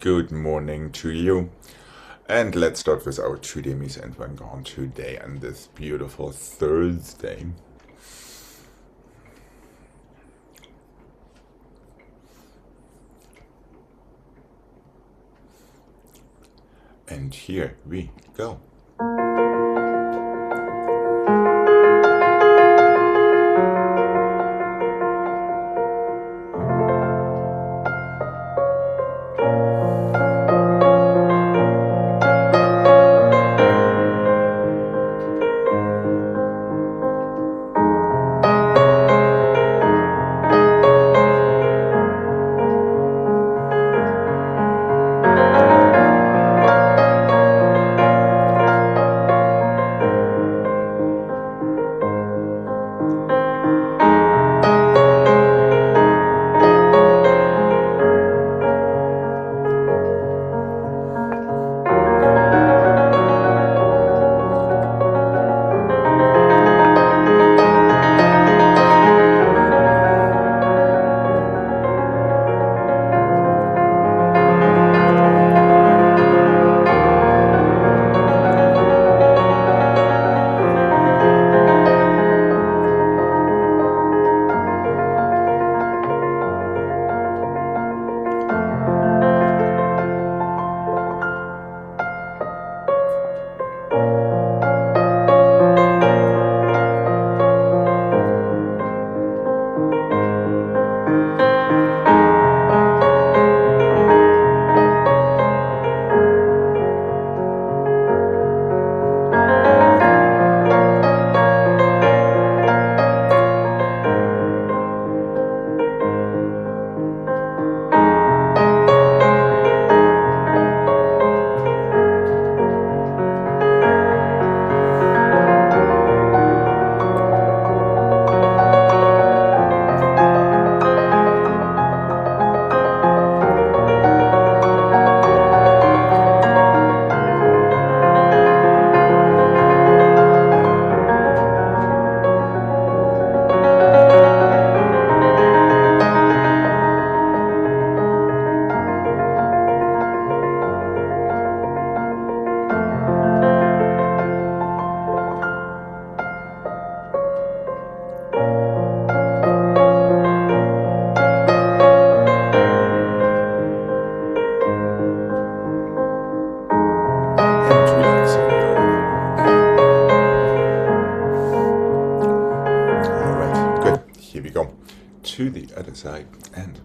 Good morning to you. And let's start with our two demis and one gone today on this beautiful Thursday. And here we go. Alright, good. Here we go. To the other side and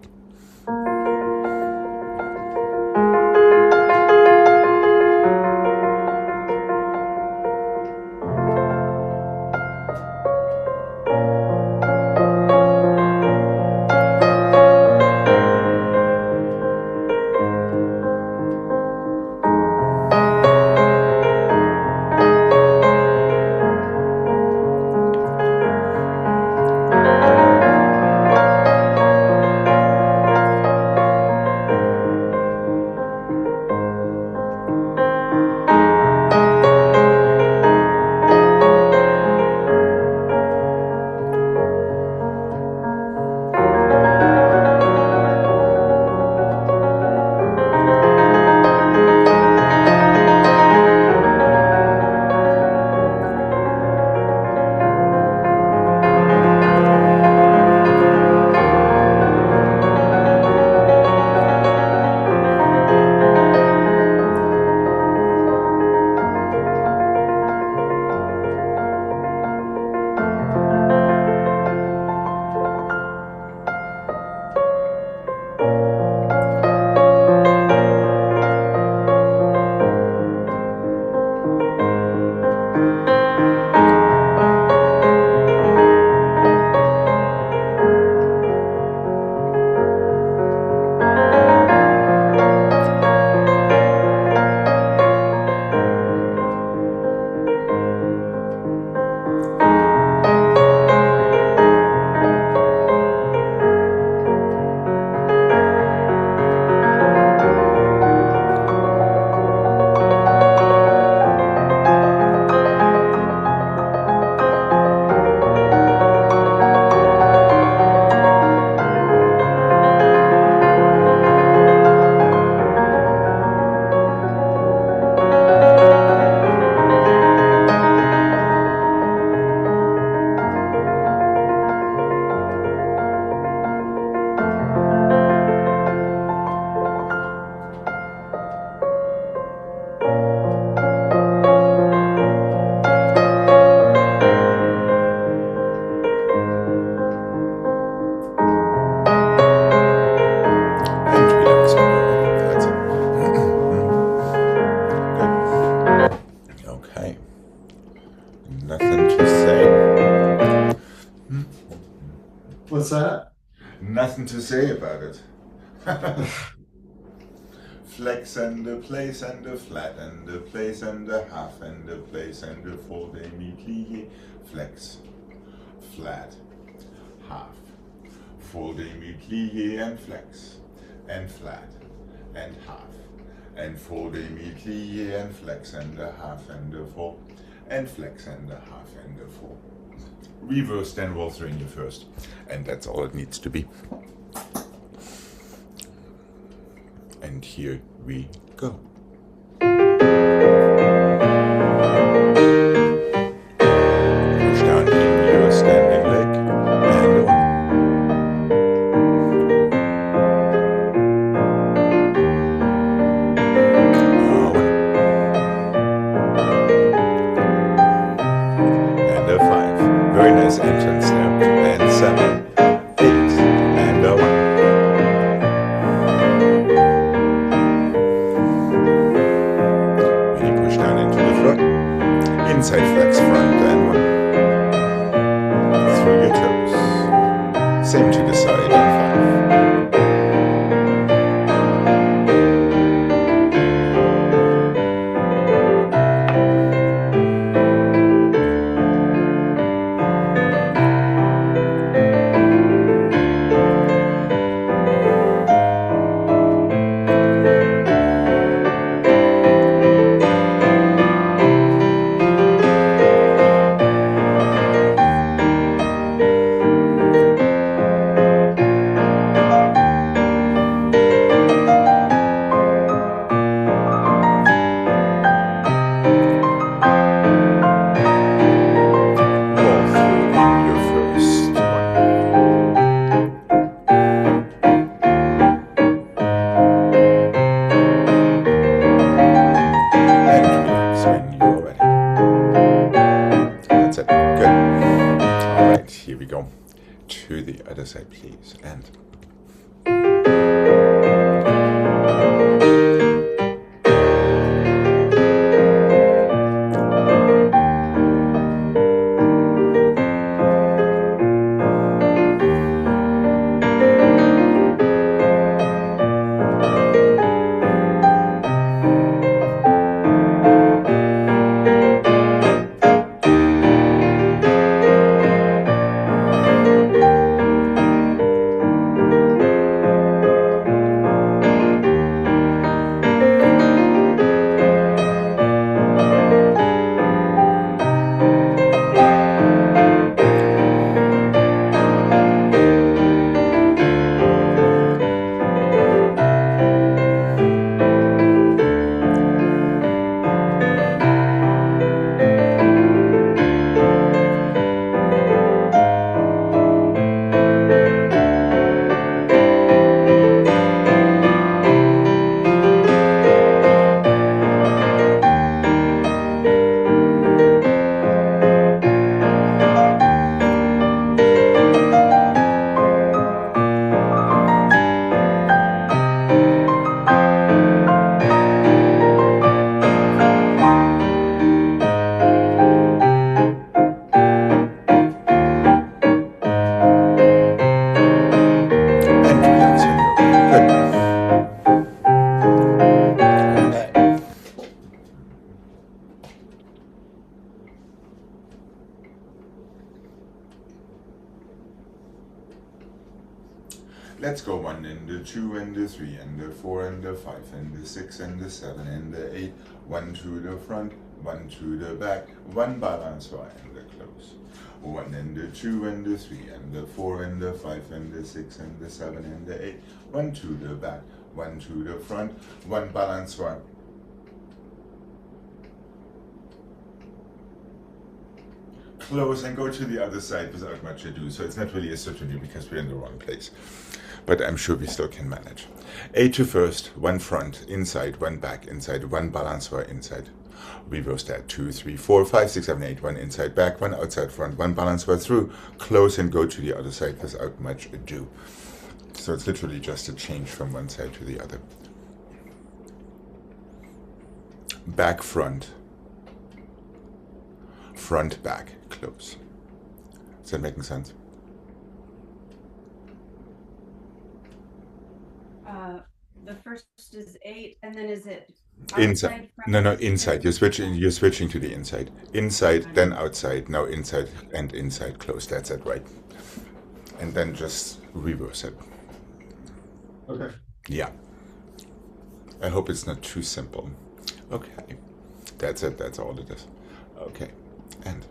Nothing to say about it. Flex and the place and the flat and the place and the half and the place and the four demi-plie. Flex, flat, half, full demi-plie and flex, and flat, and half, and full demi-plie and flex and the half and the full, and flex and the half and the full. Reverse, then roll through in your first, and that's all it needs to be. And here we go. Push down in your standing leg and on. And a 5. Very nice entrance there. And 7, 8, and a 1. Inside flex front and 1. Through your toes. Same to the side and 5. Here we go. To the other side, please. And let's go 1 and the 2 and the 3 and the 4 and the 5 and the 6 and the 7 and the 8. 1 to the front, 1 to the back, 1 balance and the close. 1 and the 2 and the 3 and the 4 and the 5 and the 6 and the 7 and the 8. 1 to the back, 1 to the front, 1 balance one. Close and go to the other side without much ado. So it's not really a certainty because we're in the wrong place. But I'm sure we still can manage. 8 to first, 1 front, inside, 1 back, inside, 1 balance or inside. Reverse that. 2, 3, 4, 5, 6, 7, 8. 1 inside back, 1 outside front, 1 balance or through. Close and go to the other side without much ado. So it's literally just a change from one side to the other. Back, front. Front, back, close. Is that making sense? The first is 8, and then is it Inside. outside No, no, front inside. and You're switching. back? You're switching to the inside. Inside, Got it. then outside. Now inside and inside. Close. That's it, right? And then just reverse it. Okay. Yeah. I hope it's not too simple. Okay. That's it. That's all it is. Okay. And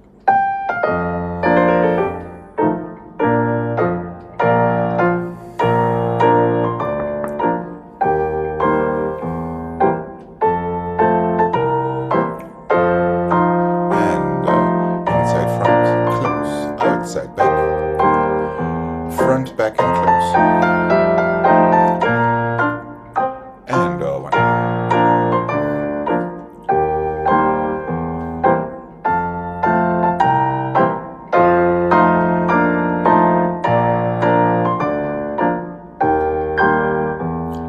inside front, close. Outside back. Front back and close. And one.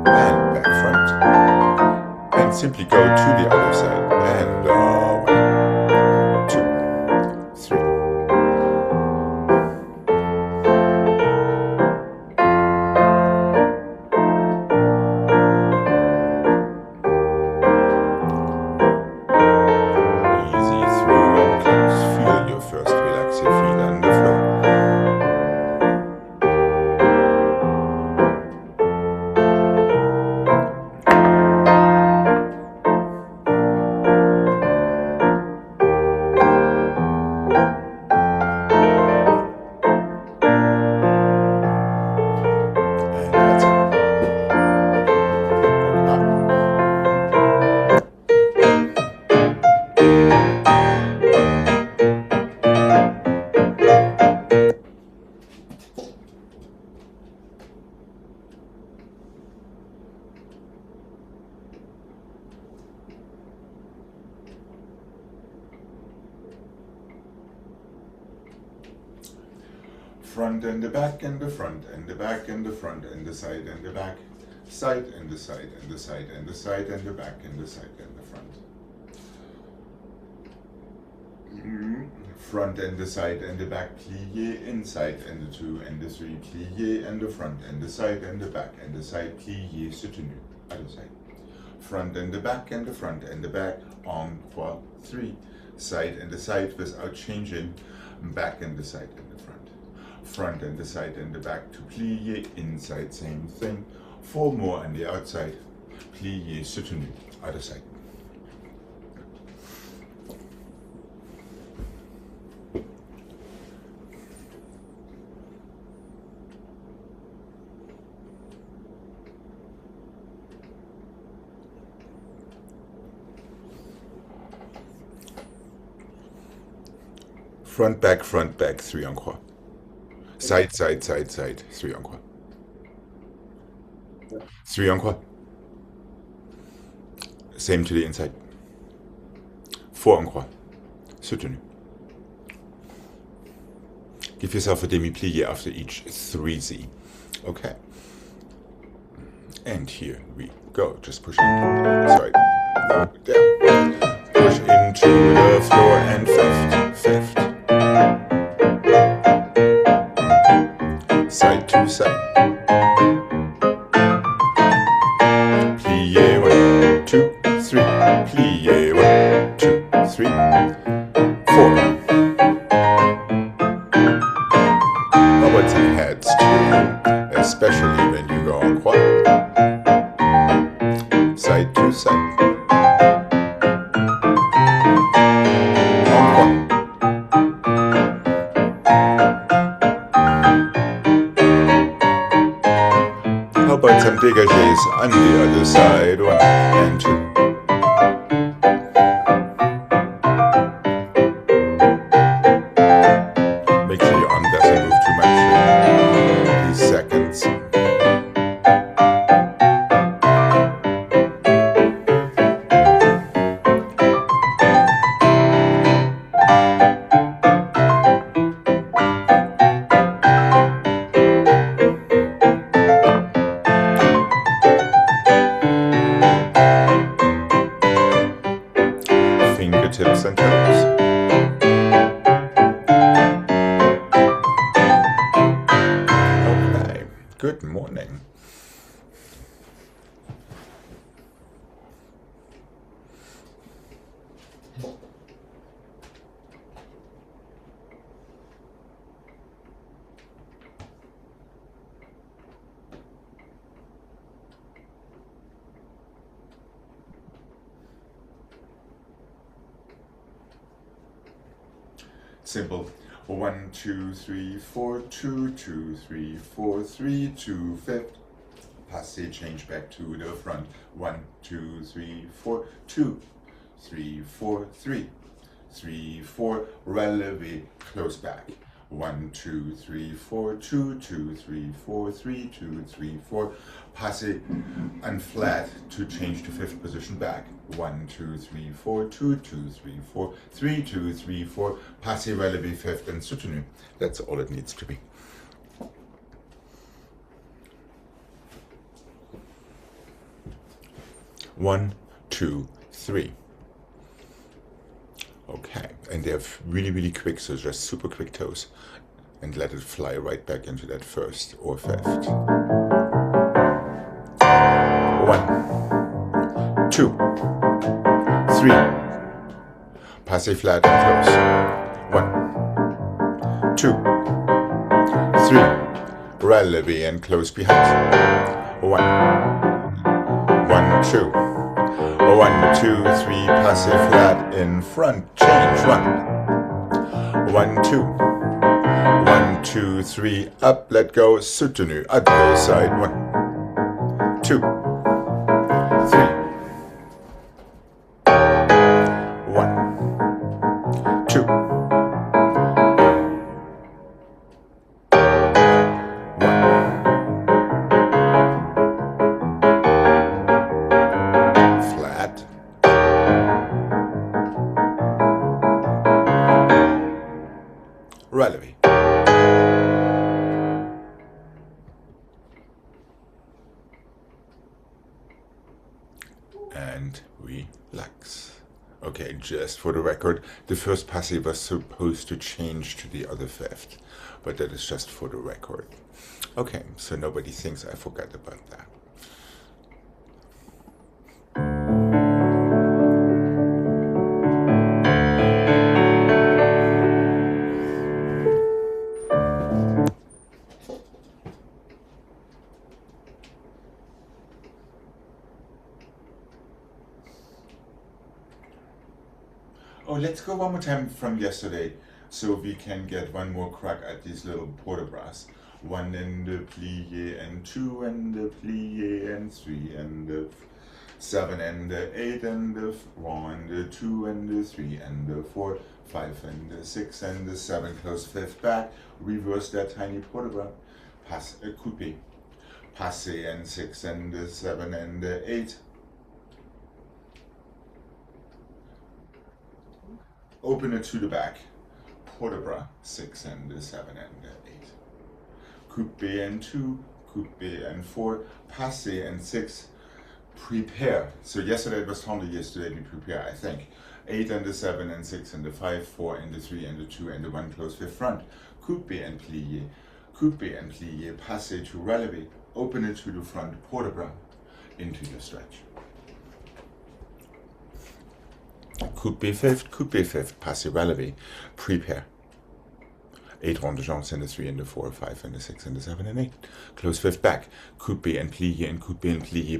And back front. And simply go to the other side. And one, two, three. Easy through and close. Feel your first. Relax your feet on the floor. And that's front and the back and the front and the back and the front and the side and the back, side and the side and the side and the side and the back and the side and the front. Front and the side and the back, plié, inside and the 2 and the 3, plié, and the front and the side and the back and the side, plié, soutenu, other side. Front and the back and the front and the back, en croix, 3, side and the side without changing, back and the side and the front. Front and the side and the back to plié, inside, same thing. 4 more on the outside, plié, soutenu, other side. Front, back, 3 en croix. Side, side, side, side, 3 en croix. 3 en croix. Same to the inside. 4 en croix. Soutenu. Give yourself a demi-plie after each 3Z. Okay. And here we go. Just push in. Sorry. No, down. Push into the floor and fifth. Side to side. Plie 1, 2, 3. Plie 1, 2, 3, 4. Elbows and heads too, especially when you go en croix. Side to side. En croix. How about some dégagés on the other side? 1 and 2. Make sure your arm doesn't move too much in these seconds. Fingertips and toes. Okay, good morning. simple. 1, 2, 3, 4, 2, 2, 3, 4, 3, 2, fifth. Passé, change back to the front. 1, 2, 3, 4, 2, 3, 4, 3, 3, 4, releve, close back. 1, 2, 3, 4, 2, 2, 3, 4, 3, 2, 3, 4. Passé and flat to change to fifth position back. 1, 2, 3, 4, 2, 2, 3, 4, 3, 2, 3, 4. Passé, releve, fifth and soutenu. That's all it needs to be. One, two, three. Okay, and they're really, really quick, so just super quick toes. And let it fly right back into that first or fifth. 1, 2, 3. Passé flat and close. 1, 2, 3. Releve and close behind. 1, 1, 2. 1, 2, 3. Passé flat in front. Change. 1, 1, 2. 1, 2, 3. Up. Let go. Soutenu. Other side. 1, 2, 3. 1, 2. 1. Flat. Releve. And relax. Okay, just for the record, the first passé was supposed to change to the other fifth, but that is just for the record. Okay, so nobody thinks I forgot about that. Oh, let's go one more time from yesterday, so we can get one more crack at these little port-de-bras. 1 and the plie, and 2 and the plie, and 3 and the 7 and the 8 and the 1 and the 2 and the 3 and the 4, 5 and the 6 and the 7, close fifth back, reverse that tiny port-de-bras, pass a coupe, passé and 6 and the 7 and the 8. Open it to the back, port-de-bras, 6 and the 7 and the 8. Coupe and 2, coupe and 4, passé and 6, prepare. So yesterday it was tendu, yesterday we prepare, I think. 8 and the 7 and 6 and the 5, 4 and the 3 and the 2 and the 1, close fifth front. Coupe and plie, passé to releve, open it to the front, port-de-bras, into your stretch. Coupe fifth, passé releve, prepare. 8 rond de jambes and the 3 and the 4, 5 and the 6 and the 7 and 8. Close fifth back, coupe and plie,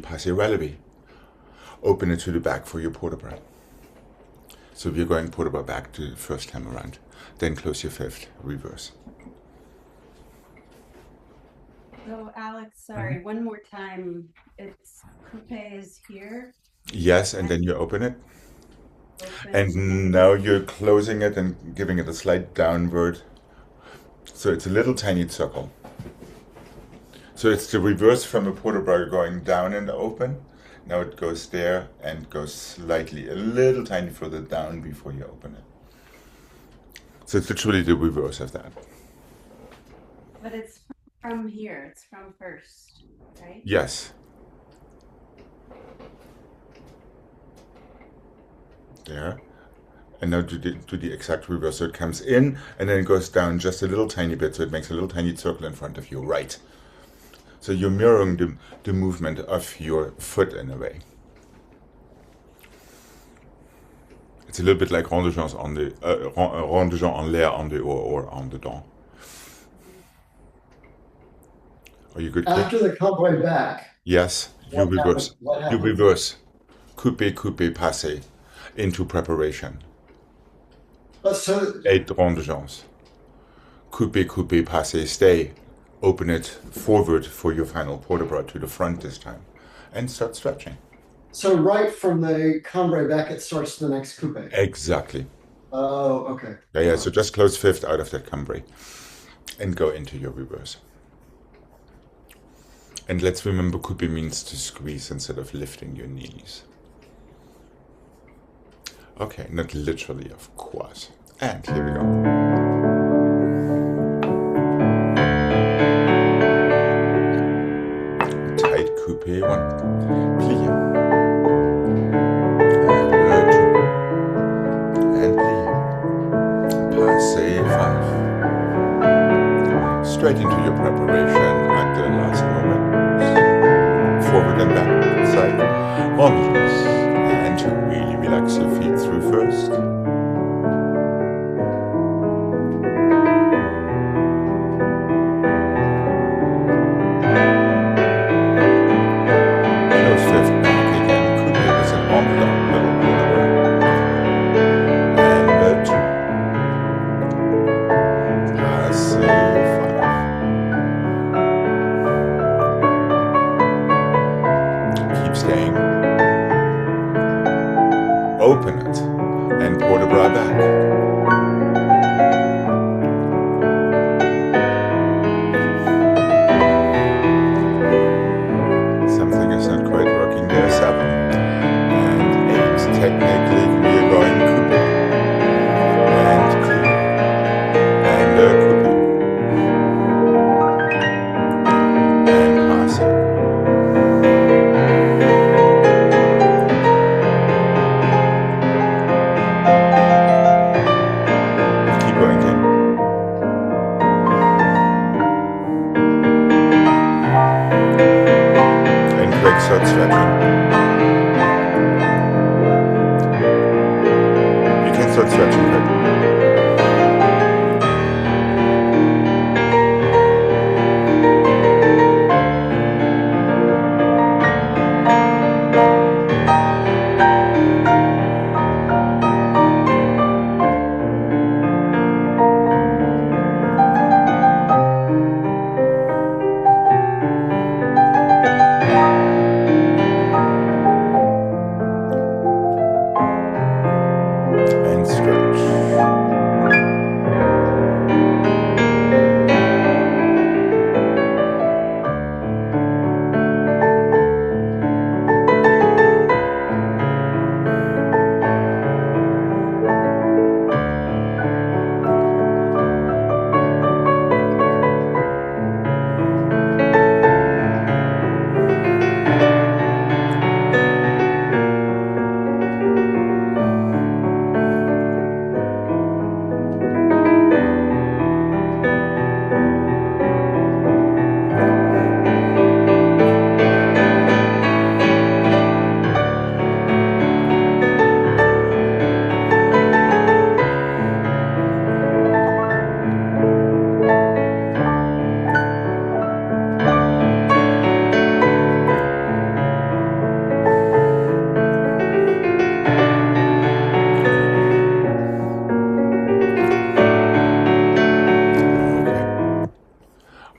passé releve. Open it to the back for your port-de-bras. So we're going port-de-bras back to the first time around. Then close your fifth, reverse. So Alex, sorry, one more time. It's coupe is here. Yes, and then you open it. Open. And now you're closing it and giving it a slight downward. So it's a little tiny circle. So it's the reverse from a port-de-bras going down and open. Now it goes there and goes slightly, a little tiny further down before you open it. So it's literally the reverse of that. But it's from here. It's from first, right? Yes. There. And now do the exact reverse. So it comes in and then it goes down just a little tiny bit. So it makes a little tiny circle in front of you, right? So you're mirroring the movement of your foot in a way. It's a little bit like rond de jambes en l'air, en dehors, or en dedans. Are you good? After the cowboy back. Yes, you What reverse. happened? What You happened? reverse. Coupe, passé into preparation. So 8 rondes. Coupe, coupe, passe, stay. Open it forward for your final port de bras to the front this time. And start stretching. so right from the cambray back, it starts the next coupe. Exactly. Oh, okay. Yeah, so just close fifth out of that cambray. And go into your reverse. And let's remember coupe means to squeeze instead of lifting your knees. Okay, not literally, of course. And here we go. Tight coupe, 1. Plie. And 2. And plie. Passe, 5. Straight into your preparation at the last moment. Forward and back, side. Rondes. And really relax your feet through first. Open it and port de bras back. Something is not quite working there. 7 and 8. Technically, we are going coupe and plie and coupe and passe. Gregg starts stretching. You can start stretching, Gregg.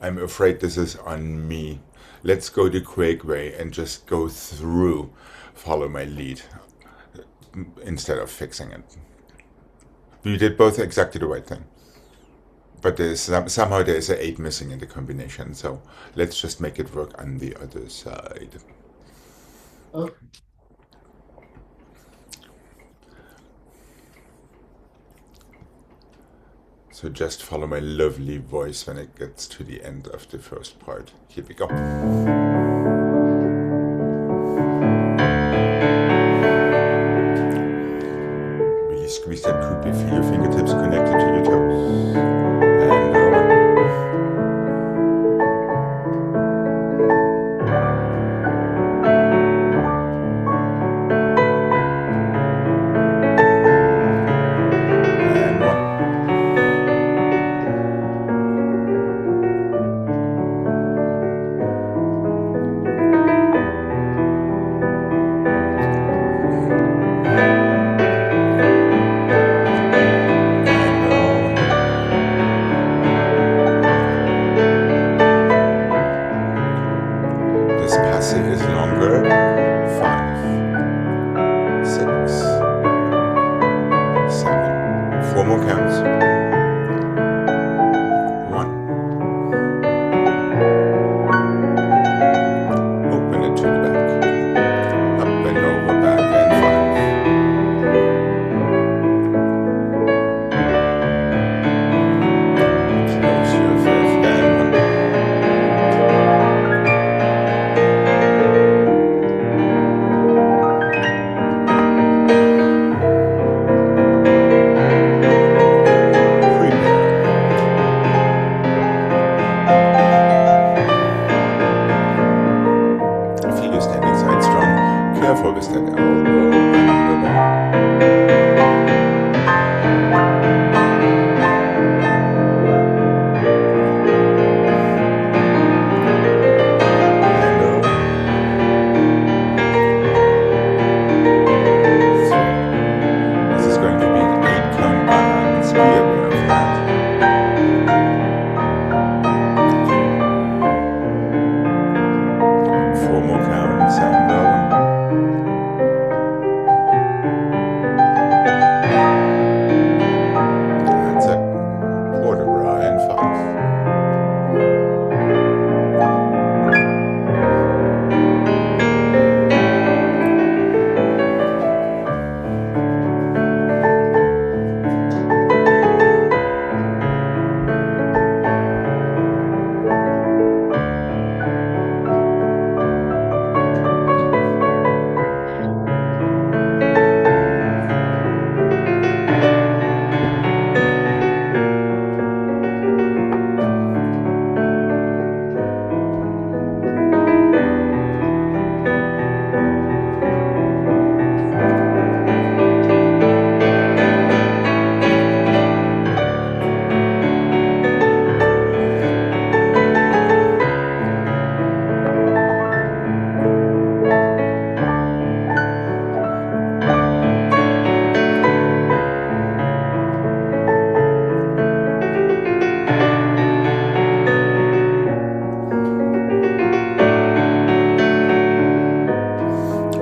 I'm afraid this is on me. Let's go the Gregg way and just go through, follow my lead, instead of fixing it. We did both exactly the right thing. But somehow there's an 8 missing in the combination, so let's just make it work on the other side. Okay. So just follow my lovely voice when it gets to the end of the first part. Here we go. Really squeeze that coupe, feel your fingertips connected to your toes. And over. And 1. passé is longer. 5, 6, 7. 4 more counts. 1. Open it to the back. Up and over, back, and 5. Close your fifth and 1. Feel your standing side strong. Careful with that elbow and the back. And over. 3. This is going to be an 8-count balance. Be aware of that. 4 more counts and over. That's it. Quarter bra and 5.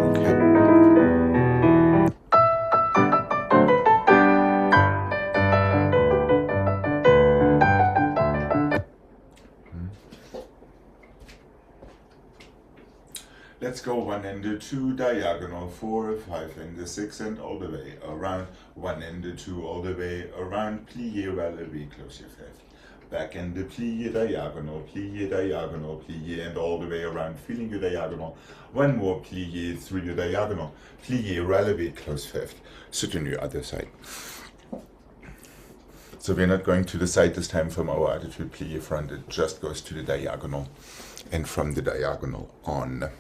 Okay. Let's go 1 and the 2 diagonal, 4, 5 and the 6 and all the way around. 1 and the 2 all the way around. Plié, relevé, close your fifth. Back and the plié, diagonal, plié and all the way around. Feeling your diagonal. 1 more plié through your diagonal. Plié, relevé, close fifth. Soutenu your other side. So we're not going to the side this time from our attitude plié front. It just goes to the diagonal. And from the diagonal on.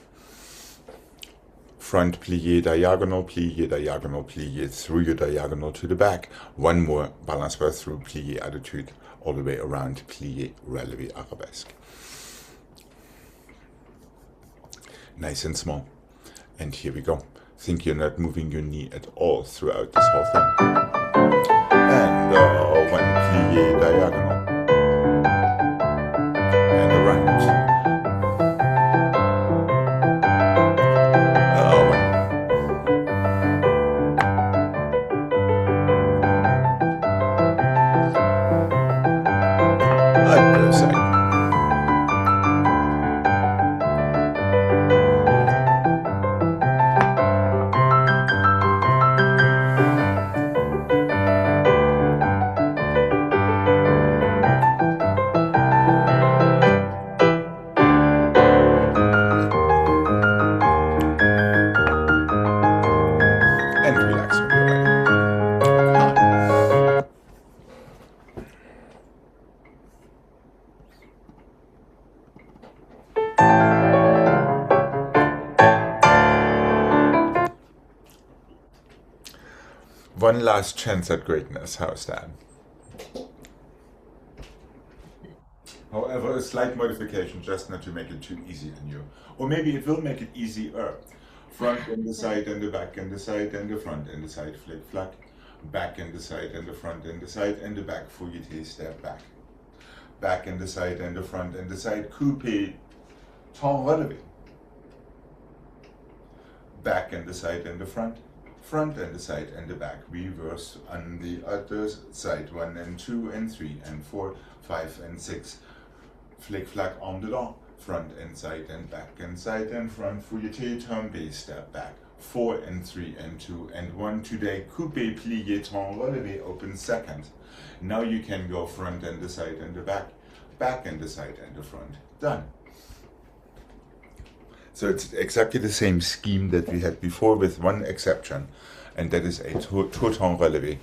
Front plié, diagonal, plié through your diagonal to the back. 1 more balance bar through plié attitude all the way around, plié, relevé, arabesque. Nice and small. And here we go. Think you're not moving your knee at all throughout this whole thing. And 1 plié, diagonal. And around. Other side. And relax when you're ready. One last chance at greatness. How's that? However, a slight modification, just not to make it too easy on you. Or maybe it will make it easier. Front and the side and the back and the side and the front and the side, flick, flack. Back and the side and the front and the side and the back, fouilleté, step back. Back and the side and the front and the side, coupé, temps relevé. back and the side and the front, front and the side and the back, reverse on the other side, 1 and 2 and 3 and 4, 5 and 6, flick flack en dedans, front and side and front, fouilleté, turn base, step back, 4 and 3 and 2 and 1, today, coupé, plié, turn, relevé, open second. Now you can go front and the side and the back, back and the side and the front, done. So it's exactly the same scheme that we had before with one exception, and that is a tour turn relevé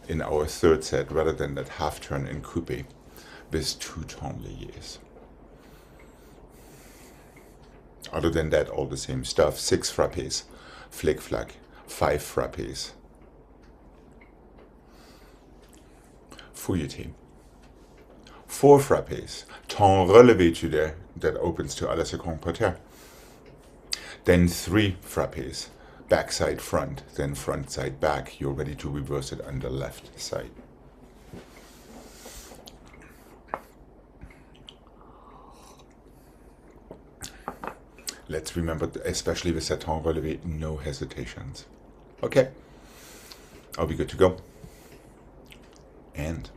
in our third set rather than that half turn in coupé with 2 turn pliés. Other than that, all the same stuff. 6 frappés, flick flack, 5 frappés, fouilleté, 4 frappés, turn relevé to there, that opens to à la seconde parterre. Then 3 frappés, backside front, then front side back. You're ready to reverse it on the left side. Let's remember, especially with that turn relevé, no hesitations. Okay, are we good to go? And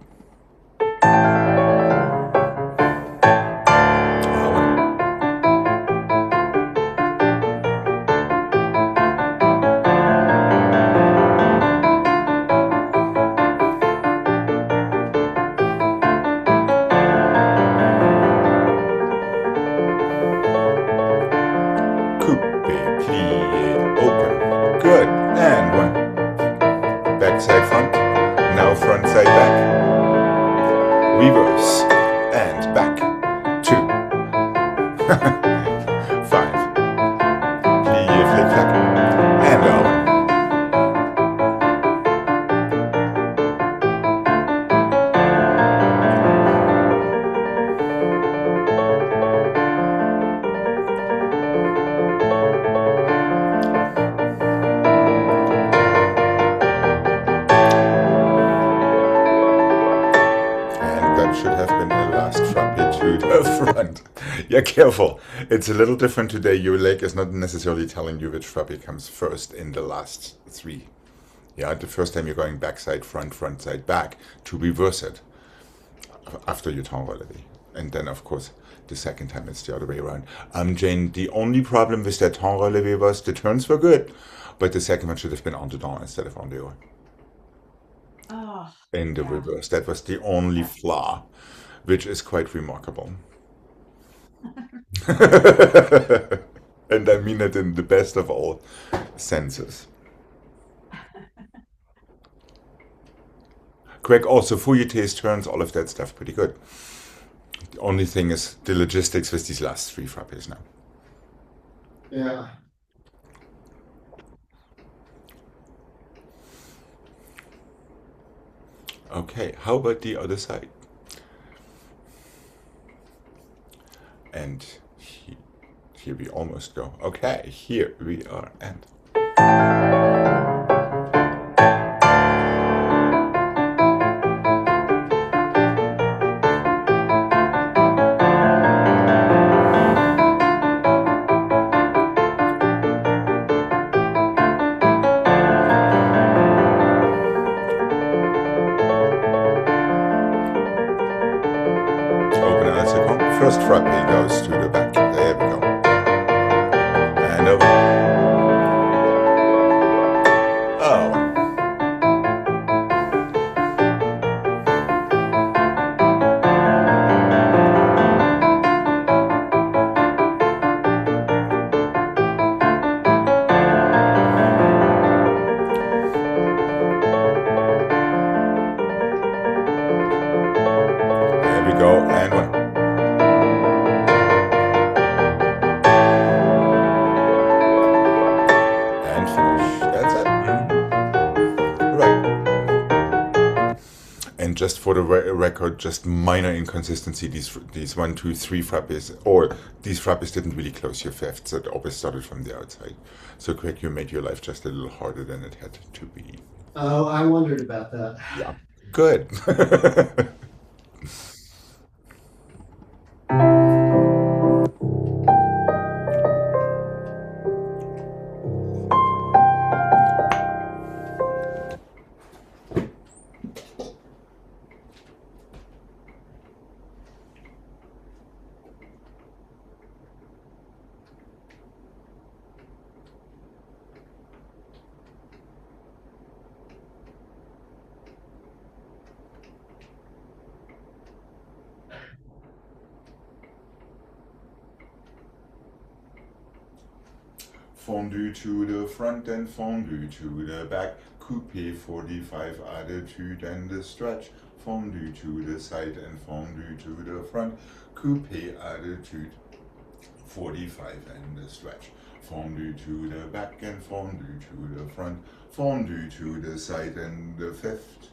good, and 1. Backside front, now front side back. Reverse, and back. 2. 5. Plié, flick, flack, and down. Should have been the last frappé to the front. Yeah, careful. It's a little different today. Your leg is not necessarily telling you which frappé comes first in the last 3. Yeah, the first time you're going backside, front, front side, back to reverse it after your turn relevé. And then, of course, the second time it's the other way around. Jane, the only problem with that turn relevé was the turns were good, but the second one should have been en dedans instead of en dehors. Oh, In the yeah. reverse. That was the only flaw, which is quite remarkable. And I mean it in the best of all senses. Gregg, also fouilletés, turns, all of that stuff, pretty good. The only thing is the logistics with these last 3 frappés now. Yeah. Okay, how about the other side? And here we almost go. Okay, here we are, and first frappé goes to the back. There we go. And over. Oh. There we go. And 1. Just for the record, just minor inconsistency. These 1, 2, 3 frappés, or these frappés didn't really close your fifths. It always started from the outside. So, Gregg, you made your life just a little harder than it had to be. Oh, I wondered about that. Yeah, good. Fondue to the front and fondue to the back. Coupe 45 attitude and the stretch. Fondue to the side and fondue to the front. Coupe attitude 45 and the stretch. Fondue to the back and fondue to the front. Fondue to the side and the fifth.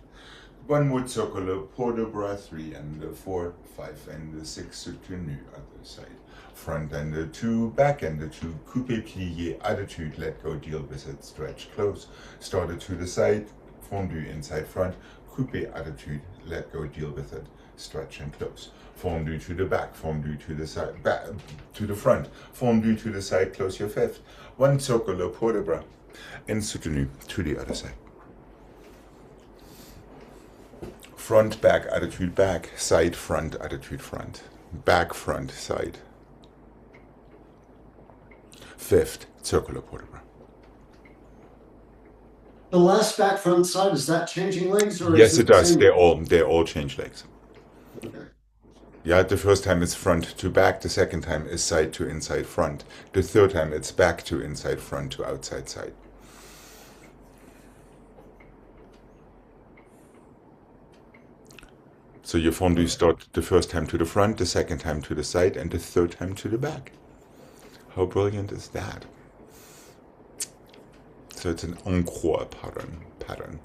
One more circle, port de bras 3 and the 4, 5 and the 6 soutenu other side. Front and the 2, back and the 2, coupe plié, attitude, let go, deal with it, stretch, close. Started to the side, fondue inside front, coupe attitude, let go, deal with it, stretch and close. Fondue to the back, fondue to the side, back to the front, fondue to the side, close your fifth. One circle, port de bras and soutenu to the other side. Front, back, attitude, back, side, front, attitude, front, back, front, side. Fifth, circular port de bras. The last back front side, is that changing legs or Yes, is it does. same? They all change legs. Okay. Yeah, the first time it's front to back, the second time is side to inside front. The third time it's back to inside front to outside side. So your fondue start the first time to the front, the second time to the side, and the third time to the back. How brilliant is that? So it's an encore pattern.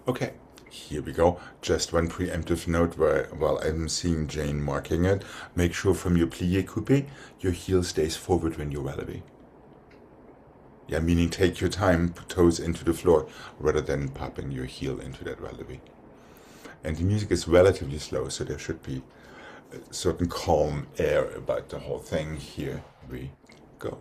Okay, here we go. Just one preemptive note while I'm seeing Jane marking it. Make sure from your plié coupe, your heel stays forward when you relevé. Yeah, meaning take your time, put toes into the floor, rather than popping your heel into that relevé. And the music is relatively slow, so there should be a certain calm air about the whole thing. Here we go.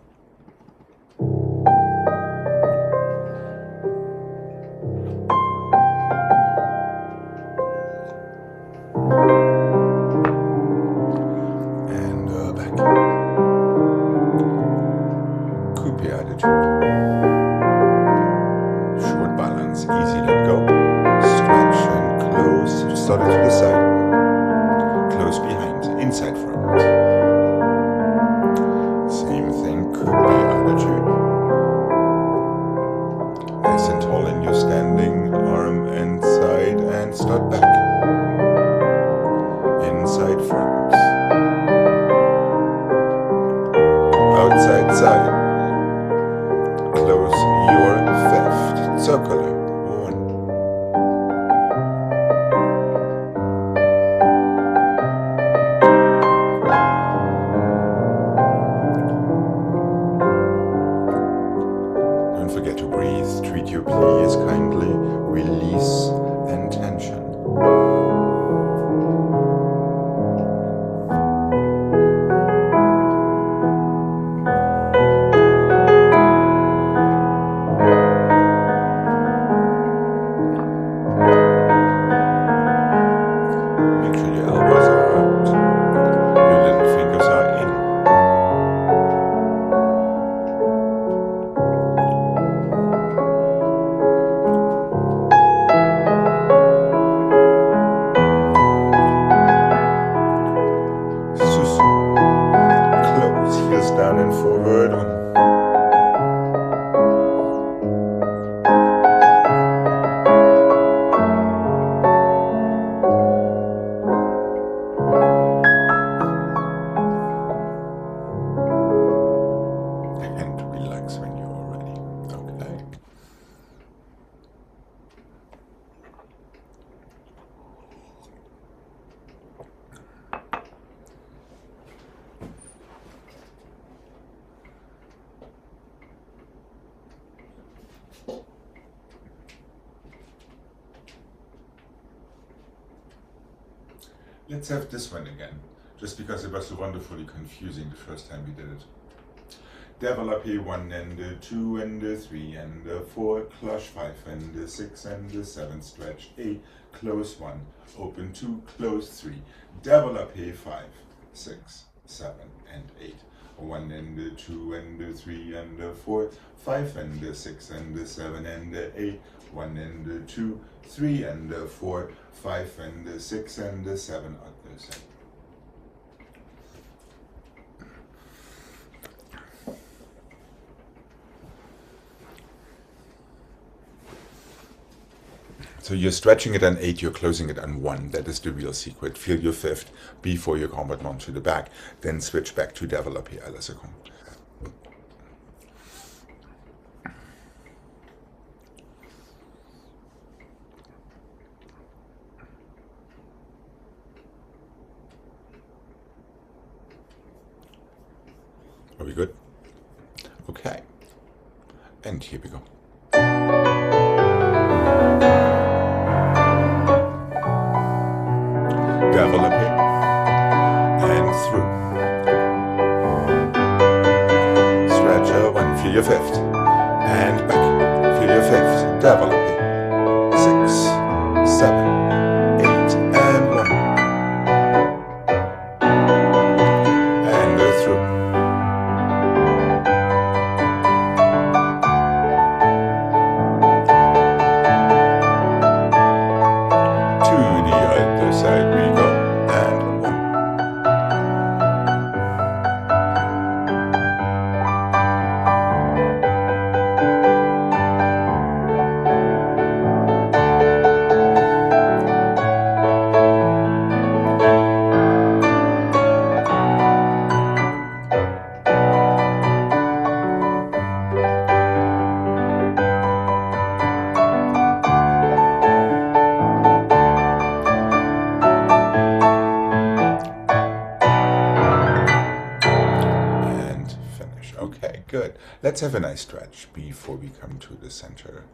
And back. Coupe attitude. Short balance, easy let go. Stretch and close. Start it to the side. Close behind, inside front. Same thing, coupe attitude. Nice and tall in your standing, arm and side, and start back. Inside front. Outside side. Close your fifth. Circular. 1. Don't forget to breathe. Treat your pliés kindly. Release and tension. Make sure your elbows are out. Your little fingers are in. Sus. Close. Heels down and forward. And relax when you're ready. Okay. Let's have this one again, just because it was so wonderfully confusing the first time we did it. Développé 1 and the 2 and the 3 and the 4, cloche 5 and the 6 and the 7, stretch 8, close 1, open 2, close 3, développé 5, 6, 7 and 8, 1 and the 2 and the 3 and the 4, 5 and the 6 and the 7 and the 8, 1 and the 2, 3 and the 4, 5 and the 6 and the 7 other side. So you're stretching it on 8, you're closing it on 1. That is the real secret. Feel your 5th before you complètement to the back. Then switch back to développé à la seconde. Are we good? Okay. And here we go. Développé and through. Stretch 1, feel your 5th. And back, feel your 5th. Développé. 6, 7, 8, and 1. And through. To the other side we go, and 1. Okay, good. Let's have a nice stretch before we come to the center.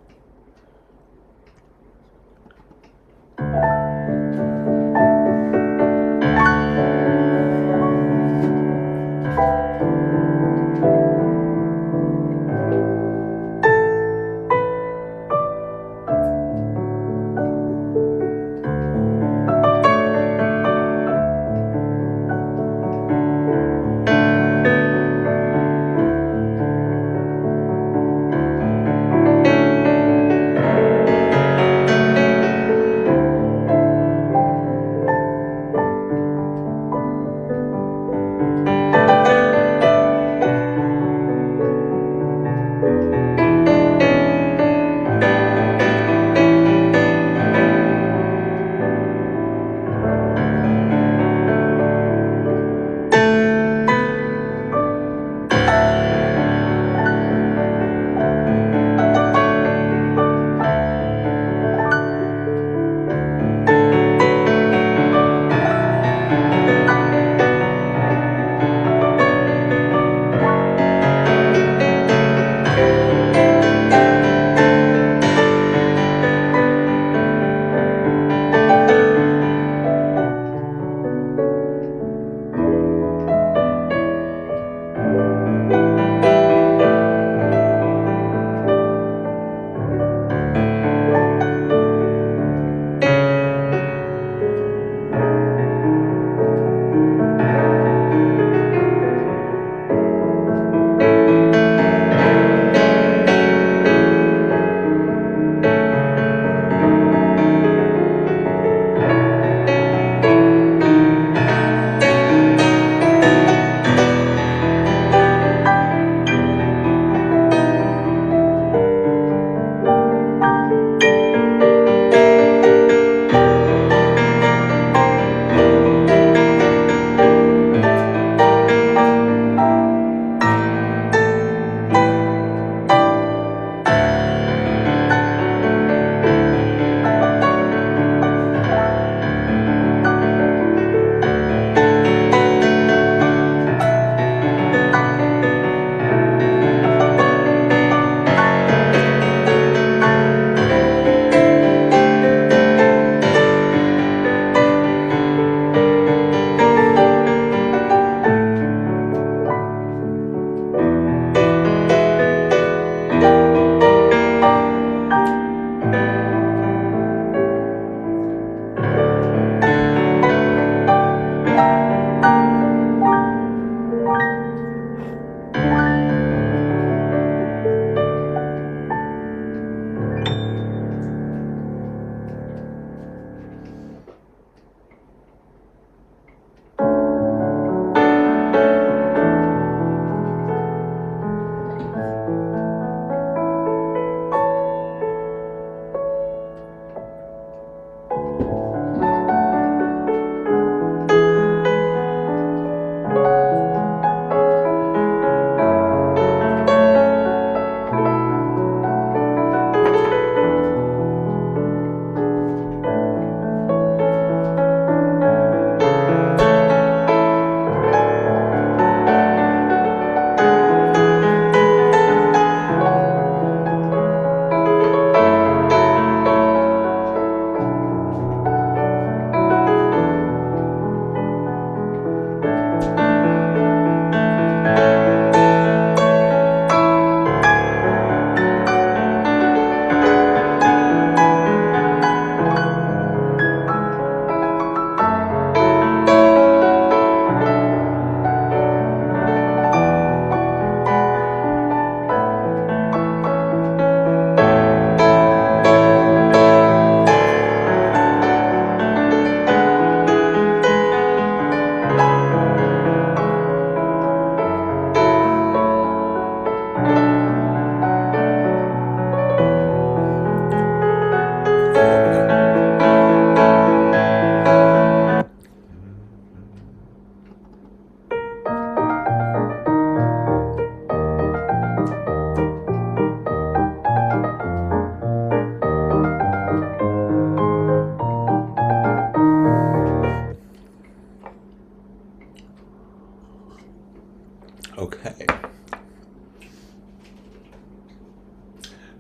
Okay.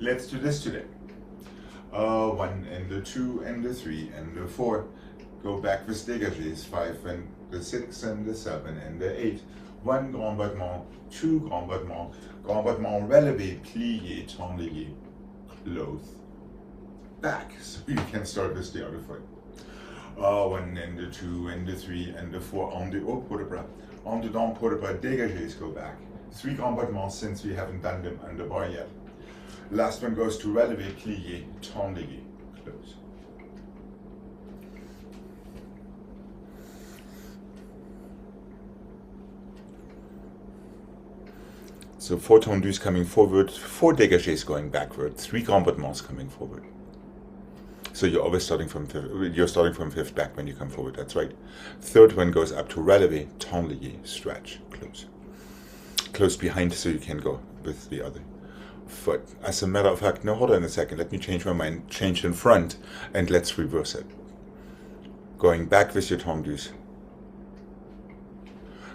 Let's do this today. 1 and the 2 and the 3 and the 4. Go back with dégagés. 5 and the 6 and the 7 and the 8. 1 grand battement, 2 grand battements. Grand battement relevé, plié, tendu, close. Back, so you can start with the other foot. 1 and the 2 and the 3 and the 4 en dehors pour le bras. En dedans pour le bras, dégagés, go back. 3 grand battements since we haven't done them under bar yet. Last one goes to relevé, plié, tendu, close. So 4 tendus coming forward, 4 dégagés going backward, 3 grand battements coming forward. So you're always starting from fifth back when you come forward. That's right. Third one goes up to relevé, tendu, stretch, close. Close behind so you can go with the other foot. As a matter of fact, no, hold on a second. Let me change my mind. Change in front and let's reverse it. Going back with your tendus.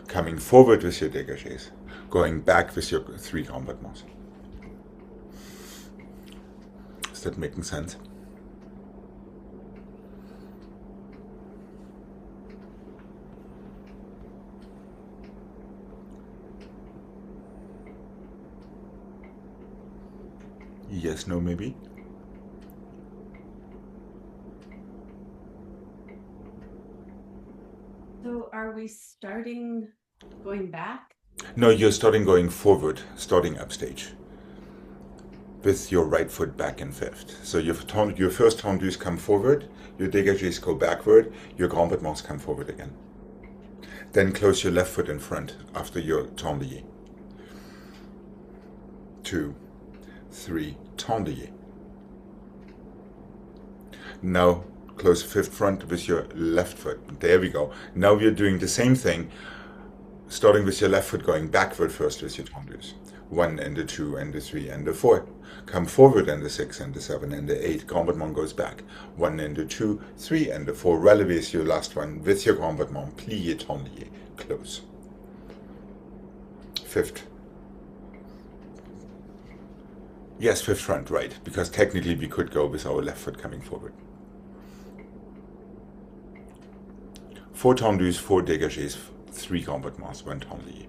Coming forward with your dégagés. Going back with your 3 grand battements. Is that making sense? Yes, no, maybe? So are we starting going back? No, you're starting going forward, starting upstage. With your right foot back in fifth. So your first tendus come forward, your dégagés go backward, your grand battements come forward again. Then close your left foot in front after your tendu. 2, 3, tendu. Now close fifth front with your left foot. There we go. Now we're doing the same thing, starting with your left foot going backward first with your tendus. 1 and the 2 and the 3 and the 4. Come forward and the 6 and the 7 and the 8. Grand battement goes back. 1 and the 2, 3 and the 4. Relevé is your last one with your grand battement. Plié, tendu, close. Fifth. Yes, fifth front, right. Because technically we could go with our left foot coming forward. 4 tendus, 4 dégagés, 3 grand battements, 1 tendu.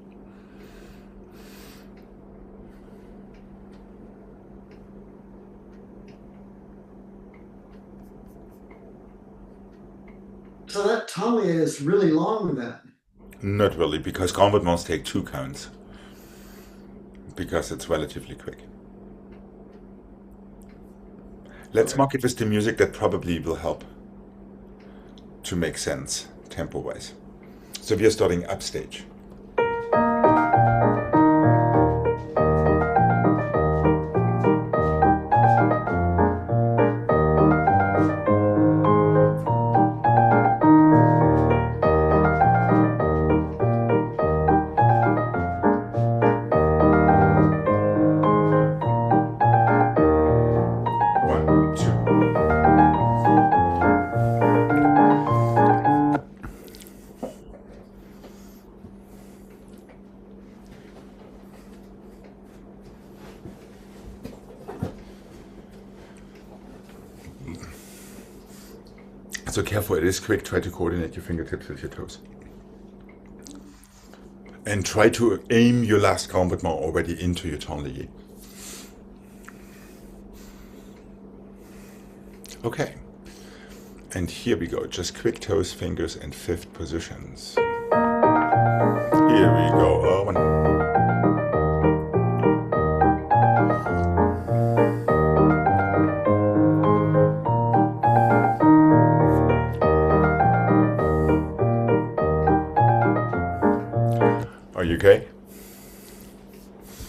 So that Tommy is really long then. Not really, because grand battements take 2 counts. Because it's relatively quick. Let's mark it with the music. That probably will help to make sense tempo-wise. So we are starting upstage. So careful, it is quick. Try to coordinate your fingertips with your toes. And try to aim your last grand battement already into your tendu. Okay. And here we go. Just quick toes, fingers, and fifth positions. Here we go. 1. Are you okay?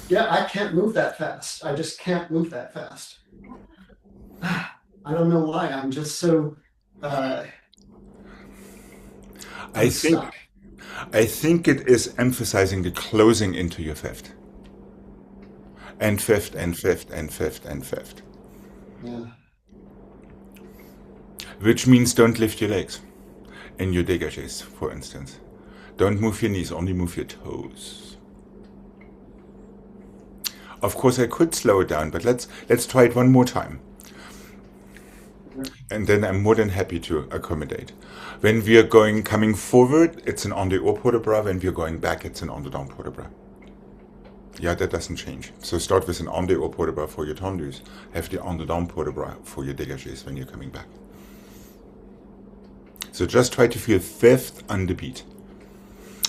Yeah, I can't move that fast. I just can't move that fast. I don't know why. I'm just so I stuck. think it is emphasizing the closing into your fifth. And fifth and fifth and fifth and fifth. Yeah. Which means don't lift your legs in your dégagés, for instance. Don't move your knees, only move your toes. Of course, I could slow it down, but let's try it one more time. And then I'm more than happy to accommodate. When we are coming forward, it's an en dehors port de bras. When we are going back, it's an en dedans port de bras. Yeah, that doesn't change. So start with an en dehors port de bras for your tendus. Have the en dedans port de bras for your dégagés when you're coming back. So just try to feel fifth on the beat.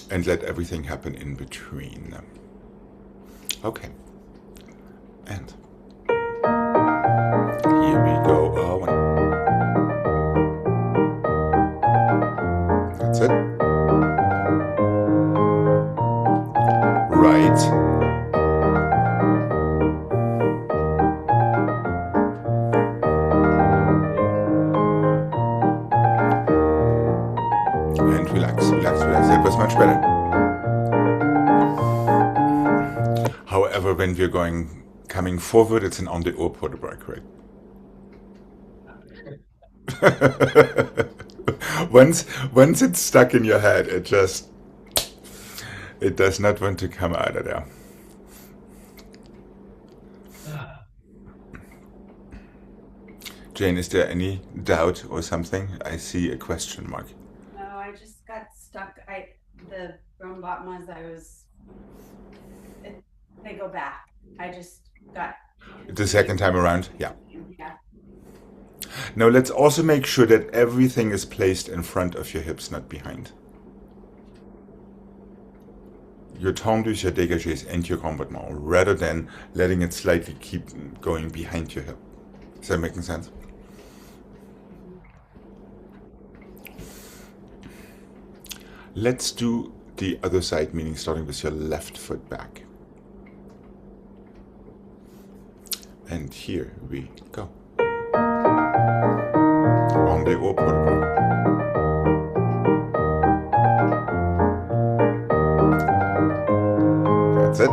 And let everything happen in between. Okay. And here we go. One. That's it. Right. And relax, relax, relax. That was much better. However, when we're coming forward, it's an en dehors port de bras, correct? Once it's stuck in your head, it does not want to come out of there. Jane, is there any doubt or something? I see a question mark. No, I just got stuck. The Rombatmas, they go back. I just got The second time around, yeah. Yeah. Now let's also make sure that everything is placed in front of your hips, not behind. Your tendus, your dégagés, and your combattement, rather than letting it slightly keep going behind your hip. Is that making sense? Let's do the other side, meaning starting with your left foot back. And here we go. En dehors port de bras. That's it.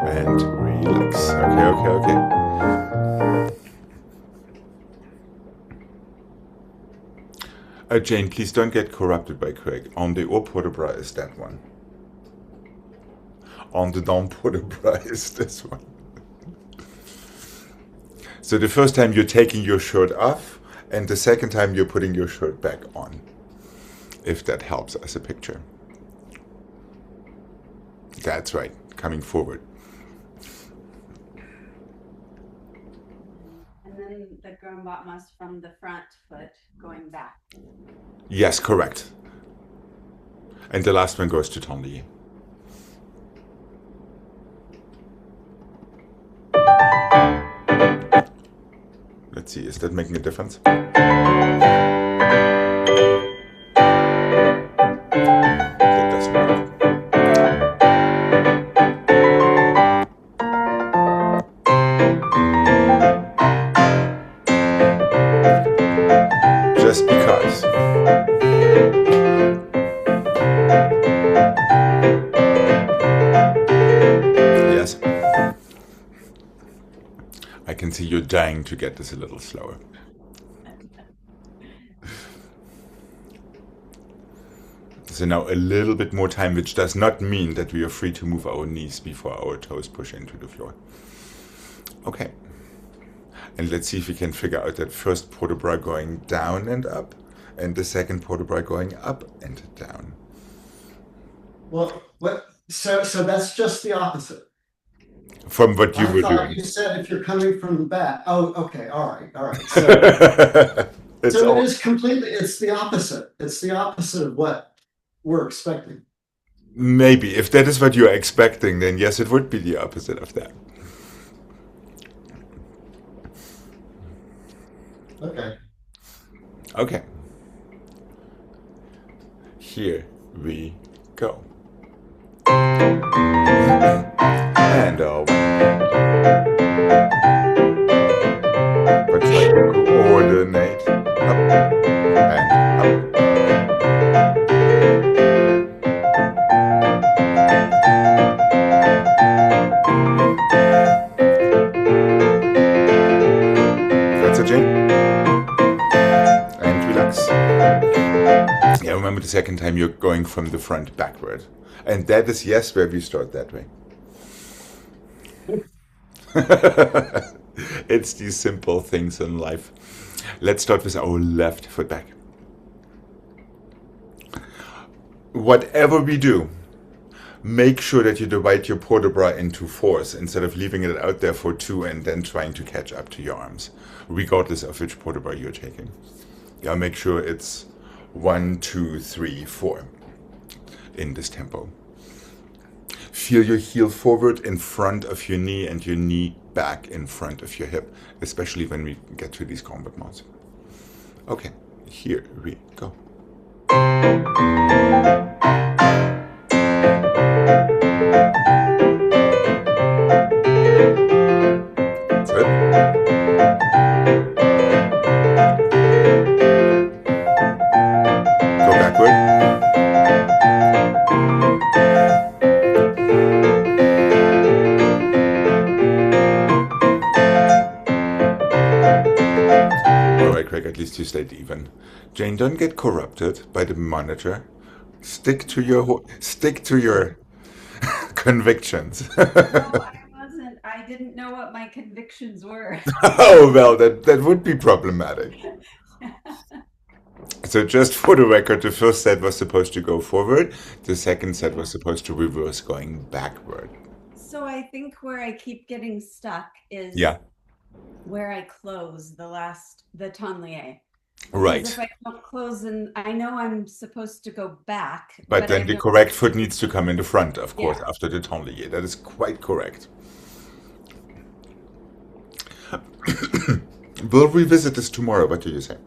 And relax. Okay. Jane, please don't get corrupted by Gregg. En dehors port de bras is that one. En dedans port de bras is this one. So the first time you're taking your shirt off, and the second time you're putting your shirt back on. If that helps as a picture. That's right, coming forward. And then the Grombatmas from the front foot going back. Yes, correct. And the last one goes to Tandy. Let's see, is that making a difference? That doesn't work. Just because. Yes. I can see you're dying to get this a little slower. So now a little bit more time, which does not mean that we are free to move our knees before our toes push into the floor. Okay. And let's see if we can figure out that first port de bras going down and up, and the second port de bras going up and down. Well, what? So that's just the opposite. From what you I were thought doing. you said if you're coming from the back. Oh, okay, all right. So, so it is completely. It's the opposite. It's the opposite of what we're expecting. Maybe if that is what you are expecting, then yes, it would be the opposite of that. Okay. Okay. Here we go. And but try to coordinate up and up. That's it, Jane. second time you're going from the front backward. And that is, yes, where we start that way. It's these simple things in life. Let's start with our left foot back. Whatever we do, make sure that you divide your port de bras into fours instead of leaving it out there for two and then trying to catch up to your arms, regardless of which port de bras you're taking. Yeah, make sure it's 1, 2, 3, 4 in this tempo. Feel your heel forward in front of your knee and your knee back in front of your hip, especially when we get to these combat modes. Okay, here we go. That's it. Go backward. Alright, Craig, at least you stayed even. Jane, don't get corrupted by the monitor. Stick to your convictions. No, I wasn't. I didn't know what my convictions were. Oh, well, that would be problematic. So just for the record, the first set was supposed to go forward. The second set was supposed to reverse, going backward. So I think where I keep getting stuck is Yeah, where I close the tonlier. right. Because if I don't close, and I know I'm supposed to go back, But then I the don't. correct foot needs to come in the front, of course, Yeah. after the tonlier. That is quite correct. We'll revisit this tomorrow. What do you say?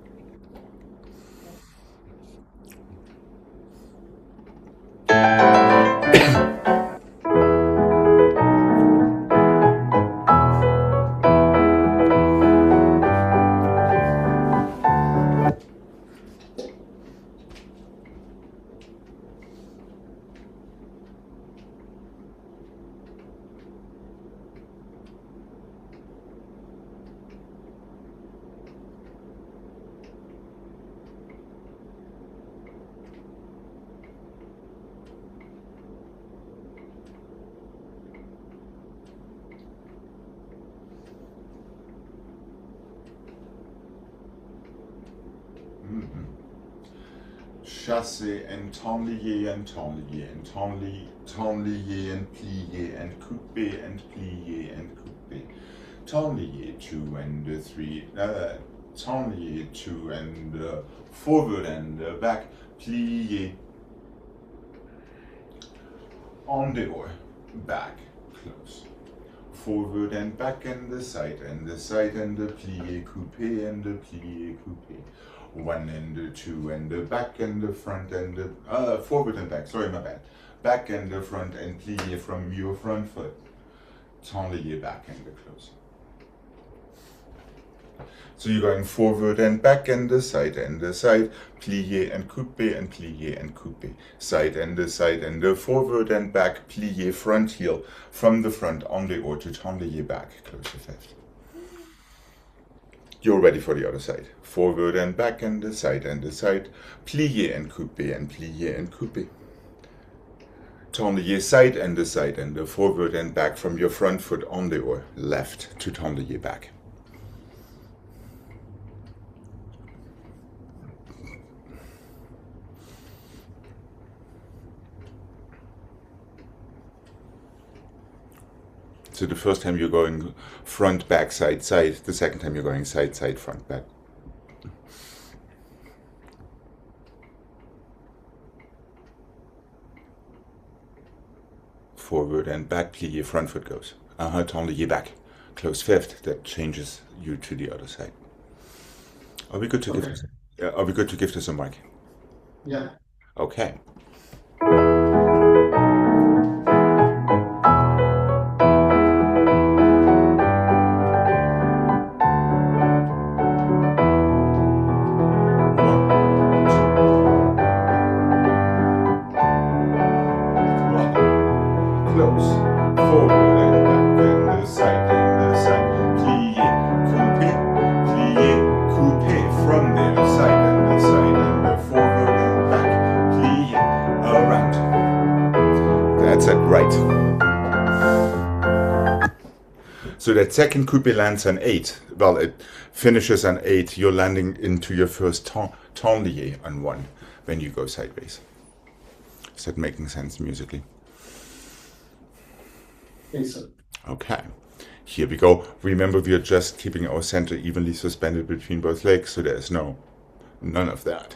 Chassé and tonlier and tonlier and tonlier and plié and coupé and plié and coupé. Tonlier 2 and 3, tonlier 2 and forward and back, plié. On the or back, close. Forward and back and the side and the plié coupé and the plié coupé. 1 and the 2 and the back and the front and the forward and back. Sorry, my bad. Back and the front and plié from your front foot. Tonlier back and the close. So you're going forward and back and the side, plié and coupé and plié and coupé. Side and the forward and back, plié front heel from the front on the or to tonlier back, close the fifth. You're ready for the other side. Forward and back and the side, plié and coupé and plié and coupé. Tonlier side and the forward and back from your front foot on the or left to tonlier back. So the first time you're going front, back, side, side. The second time you're going side, side, front, back. Forward and back, plié, front foot goes. Tonlier back. Close fifth. That changes you to the other side. Are we good to give this? Are we good to give this a mic? Yeah. Okay. From there, side and the forward and back, that second coupe lands an 8. Well, it finishes an 8. You're landing into your first ton lié on 1 when you go sideways. Is that making sense musically? Okay. Here we go. Remember, we are just keeping our center evenly suspended between both legs, so there's none of that.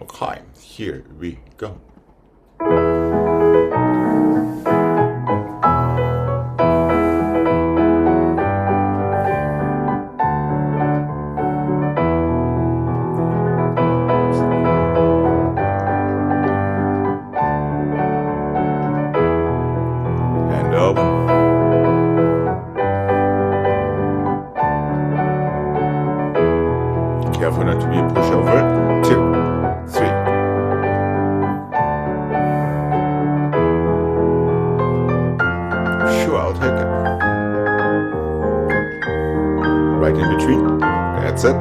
Okay, here we go. And open. Careful not to be a pushover. 2, 3. Sure, I'll take it. Right in between. That's it.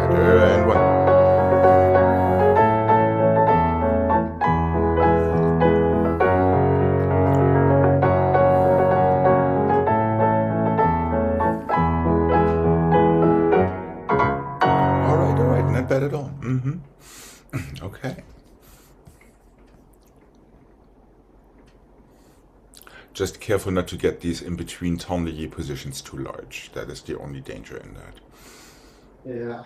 And 1. Not bad at all. Okay. Just careful not to get these in-between ton lié positions too large. That is the only danger in that. Yeah.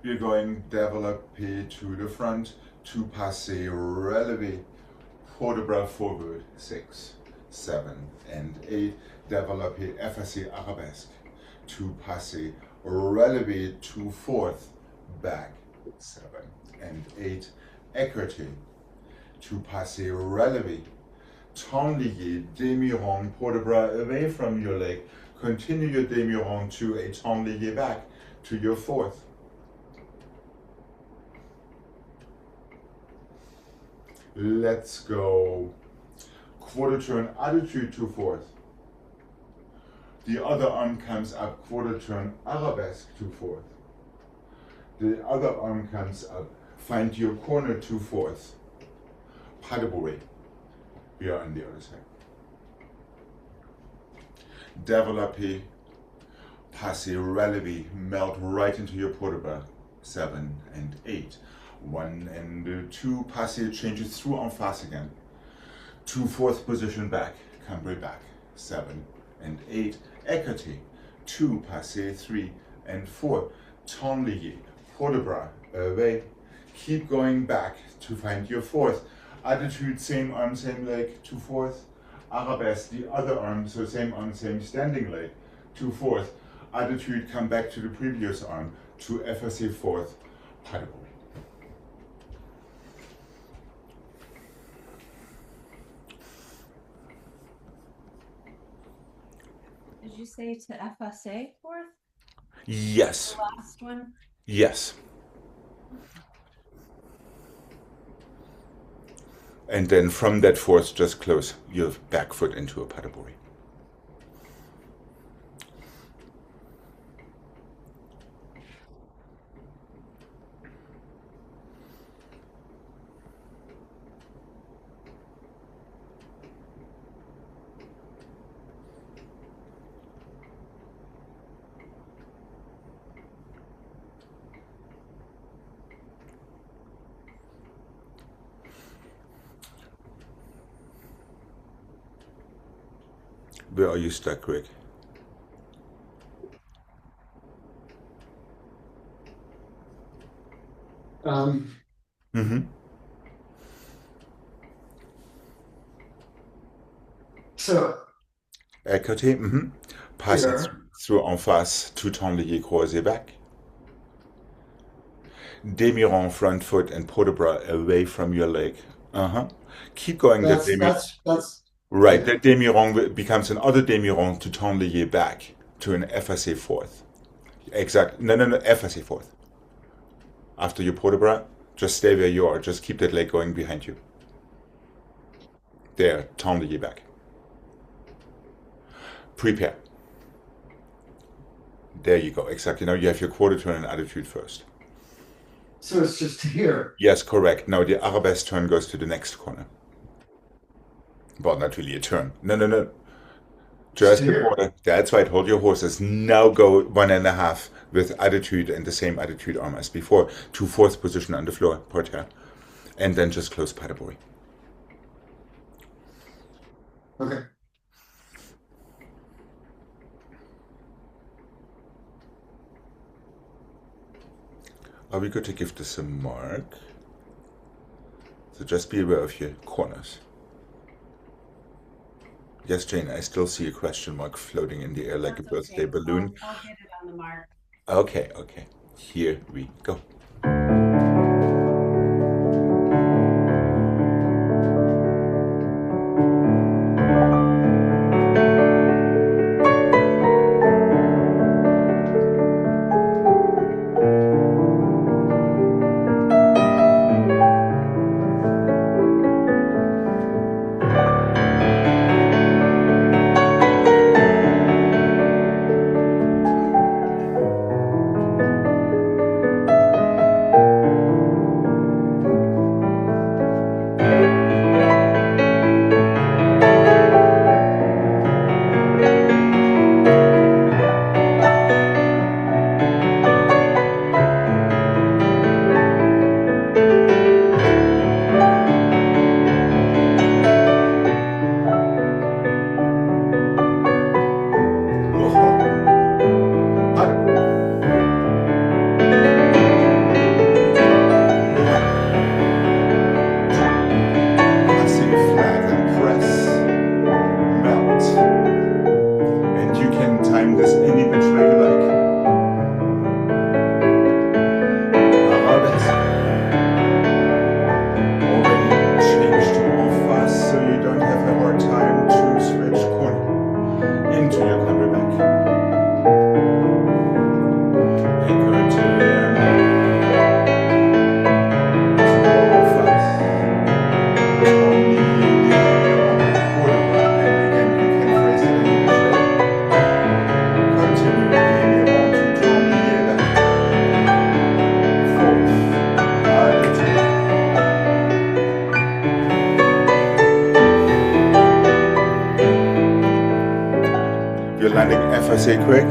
We're going développé to the front, to passé relevé, port de bras forward, 6, 7, and 8, développé effacé arabesque, to passé relevé to 4th, back, 7, and 8, écarté, to passé relevé, ton lié, demi-rond, port de bras away from your leg, continue your demi-rond to a ton lié back to your 4th. Let's go quarter turn attitude to 4th. The other arm comes up, quarter turn arabesque to 4th. The other arm comes up, find your corner to 4th. Pas de bourrée. We are on the other side. Développé, passé, relevé, melt right into your port de bras, 7 and 8. 1 and 2, passé changes through en face again. To 4th position back, cambré back, 7 and 8, écarté, 2, passé, 3 and 4, ton lié, port de bras, away, keep going back to find your 4th. Attitude, same arm, same leg, to 4th, arabesque, the other arm, so same arm, same standing leg, to 4th. Attitude, come back to the previous arm, to effacé 4th, pas de bourrée. Did you say to FSA 4th? Yes. The last one? Yes. And then from that 4th, just close your back foot into a pas de bourrée. Where are you stuck, Gregg? Um, Mhm. so À côté, mhm. Passing here, through en face, tout en lié croisé back. Demi-rond front foot and port-de-bras away from your leg. Uh-huh. Keep going that that's demi. that's that's Right, yeah. that demi-rond becomes another demi-rond to ton lié back to an effacé fourth. Exact. No, no, no, effacé fourth. After your port-de-bras, just stay where you are. Just keep that leg going behind you. There, ton lié back. Prepare. There you go. Exactly. Now you have your quarter turn and attitude first. So it's just here. Yes, correct. Now the arabesque turn goes to the next corner. Well, not really a turn. No, no, no. Just Just the here. quarter. That's right. Hold your horses. Now go 1.5 with attitude and the same attitude arm as before to fourth position on the floor, portiere. And then just close paddleboy. Okay. Are we good to give this a mark? So just be aware of your corners. Yes, Jane, I still see a question mark floating in the air like a That's birthday okay. balloon. I'll get it on the mark. Okay, okay. Here we go. Passing flat and press, melt. And you can time this any which way you like. Arabesque. Already changed to en face so you don't have a hard time to switch corner into your comeback. Écoutez, en face. You're landing FSA quick,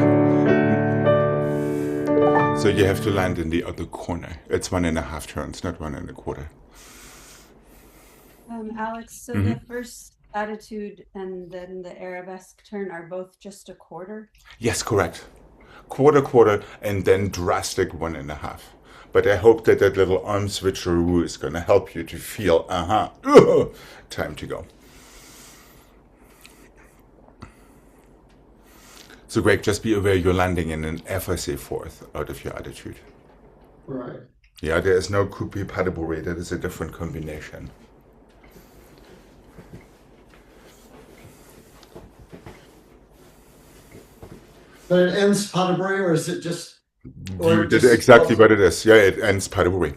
so you have to land in the other corner. It's 1.5 turns, not 1.25. Alex, so the first attitude and then the arabesque turn are both just a quarter? Yes, correct. Quarter, quarter, and then drastic 1.5. But I hope that that little arm switcheroo is going to help you to feel, time to go. So, Greg, just be aware you're landing in an FSA fourth out of your attitude. Right. Yeah, there is no coupe paddleboy. That is a different combination. But it ends Potterbury, or is it just? You did exactly what it is. Yeah, it ends paddleboy.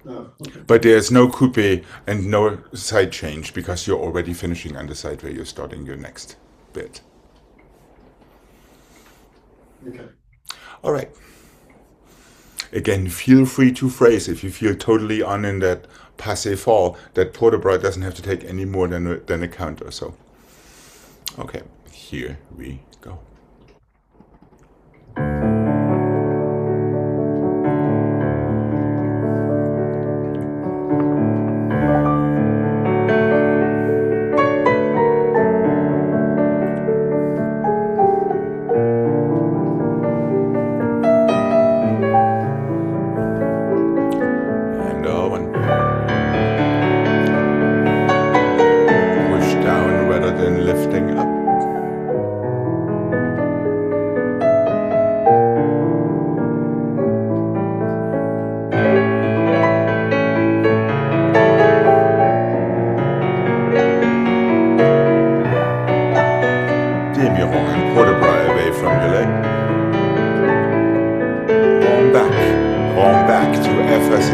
Oh, okay. But there's no coupe and no side change because you're already finishing on the side where you're starting your next bit. Okay. All right. Again, feel free to phrase if you feel totally on in that passe fall. That port-de-bras doesn't have to take any more than a count or so. Okay, here we go.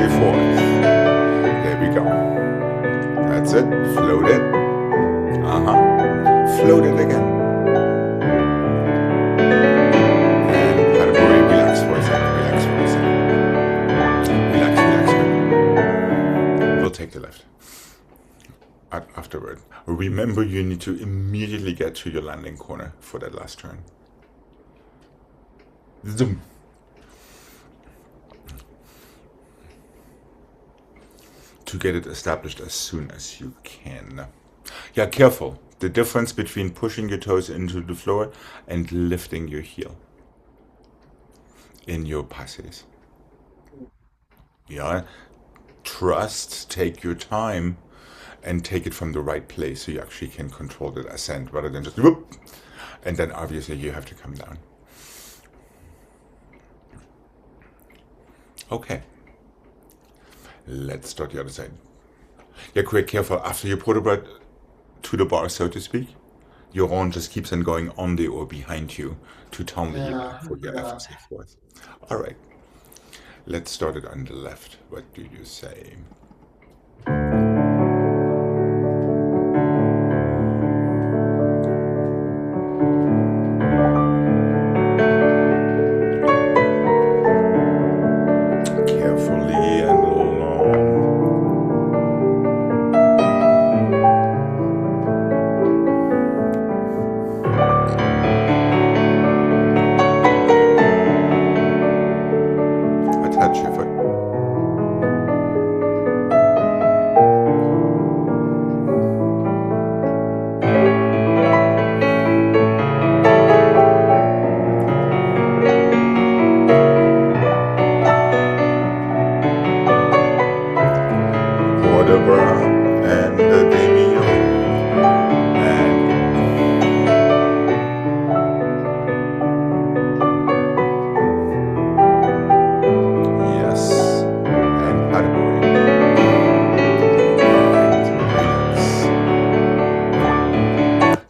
passe forth. There we go. That's it. Float it. Float it again. And Hanabury, relax for a second. Relax for a second. Relax, relax. We'll take the left. Afterward. Remember, you need to immediately get to your landing corner for that last turn. Zoom. To get it established as soon as you can. Yeah, careful. The difference between pushing your toes into the floor and lifting your heel in your passes. Yeah, trust, take your time, and take it from the right place so you actually can control the ascent rather than just whoop, and then obviously you have to come down. Okay. Let's start the other side. Yeah, quite careful. After you put it to the bar, so to speak, your arm just keeps on going on the or behind you to tumble you for your FSA forth. All right. Let's start it on the left. What do you say? Carefully and long. Attach your foot. Pour the bras and the demi-yo. And yes. And paddleboard. And relax.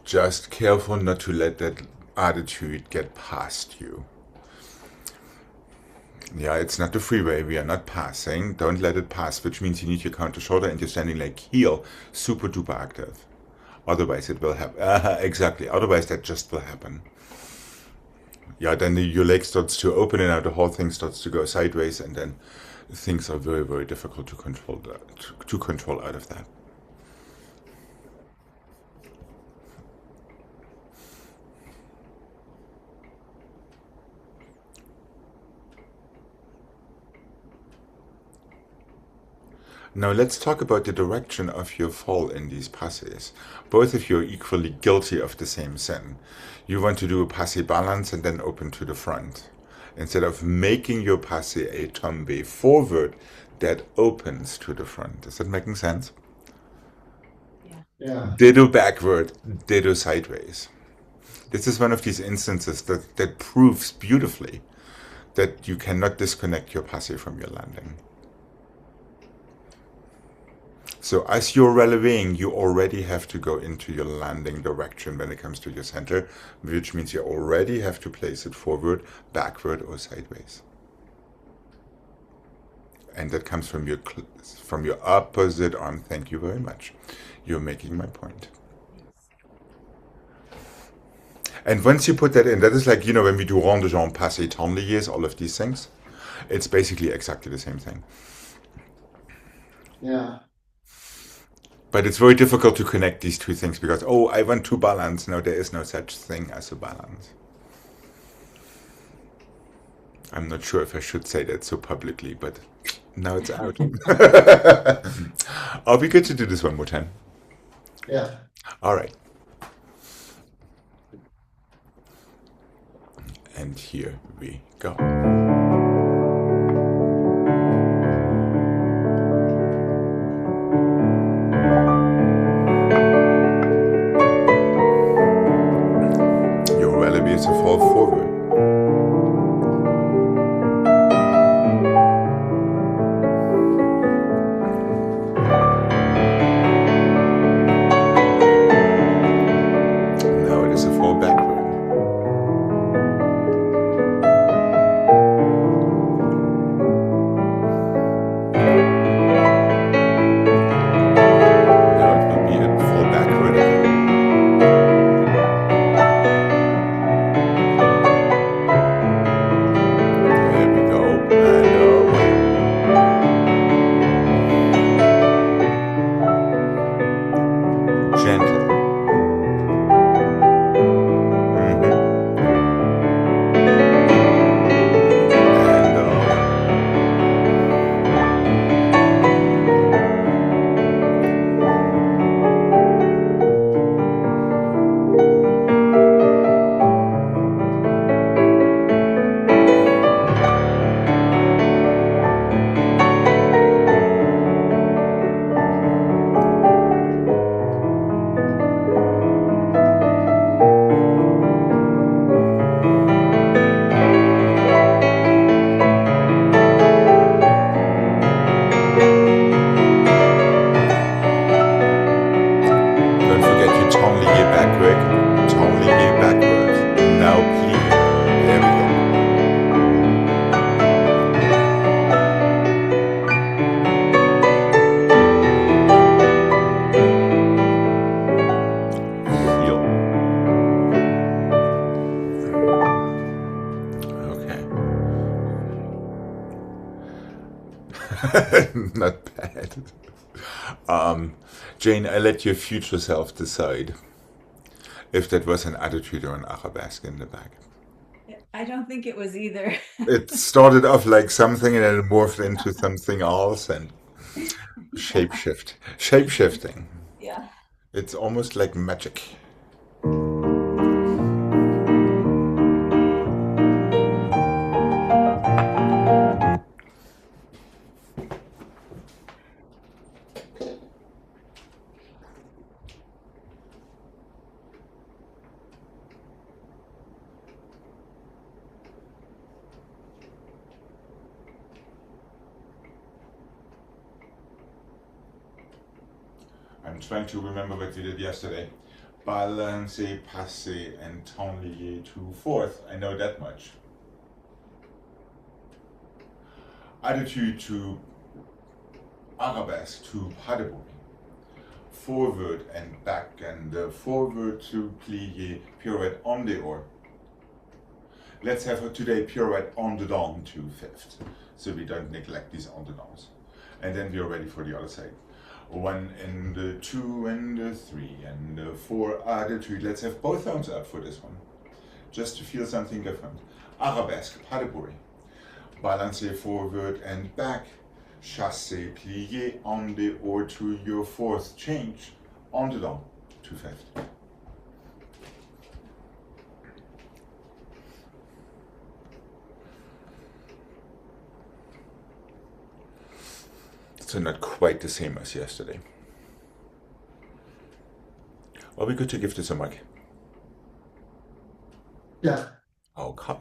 Just careful not to let that attitude get past you. Yeah, it's not the freeway. We are not passing. Don't let it pass, which means you need your counter shoulder and you're standing like heel, super duper active. Otherwise, it will happen. Exactly. Otherwise, that just will happen. Yeah, then your leg starts to open and now the whole thing starts to go sideways, and then things are very, very difficult to control. To control out of that. Now let's talk about the direction of your fall in these passes. Both of you are equally guilty of the same sin. You want to do a passe balance and then open to the front. Instead of making your passe a tombe forward that opens to the front. Is that making sense? Yeah. Ditto backward, ditto sideways. This is one of these instances that proves beautifully that you cannot disconnect your passe from your landing. So as you're relevéing, you already have to go into your landing direction when it comes to your center, which means you already have to place it forward, backward, or sideways. And that comes from your opposite arm. Thank you very much. You're making my point. And once you put that in, that is like, when we do rond de jambe, passé, tabliers, all of these things, it's basically exactly the same thing. Yeah. But it's very difficult to connect these two things because, I want to balance. No, there is no such thing as a balance. I'm not sure if I should say that so publicly, but now it's out. Are we good to do this one more time? Yeah. All right. And here we go. Your relevé is to fall forward. Now it is a fall backward. Not bad. Jane, I let your future self decide if that was an attitude or an arabesque in the back. I don't think it was either. It started off like something and then it morphed into something else and Yeah. shape shifting. Yeah. It's almost like magic. I'm trying to remember what we did yesterday. Ballet, passé, and temps lié to fourth. I know that much. Attitude to arabesque to pas de bourrée. Forward and back, and forward to plié, pirouette on the or. Let's have today pirouette on the down to fifth, so we don't neglect these on the downs. And then we are ready for the other side. 1 and 2 and 3 and 4 attitude. Let's have both thumbs up for this one, just to feel something different. Arabesque, pas de bourrée. Balancez forward and back. Chassez, plié, on the or to your fourth change. On the down to fifth. So not quite the same as yesterday. Well, we good to give this a mic. Yeah. Okay.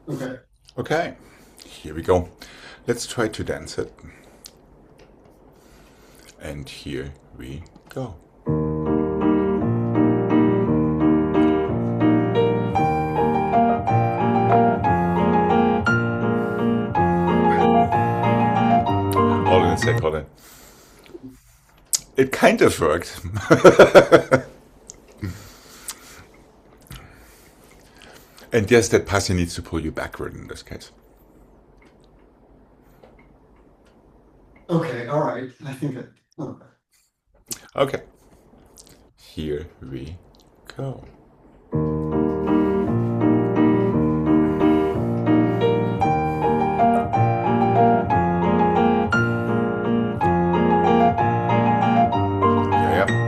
Okay. Okay, here we go. Let's try to dance it. And here we go. Hold on a sec, hold on. It kind of worked. And yes, that passing needs to pull you backward in this case. Okay. All right. I think it. Okay. Okay. Here we go. Yeah, yeah.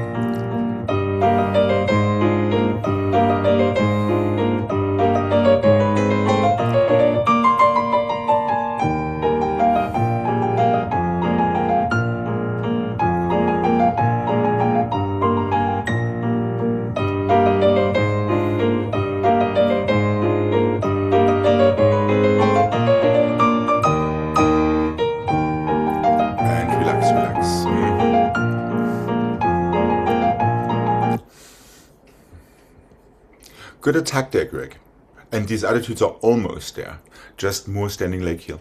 And relax, relax. Good attack there, Greg. And these attitudes are almost there. Just more standing leg heel.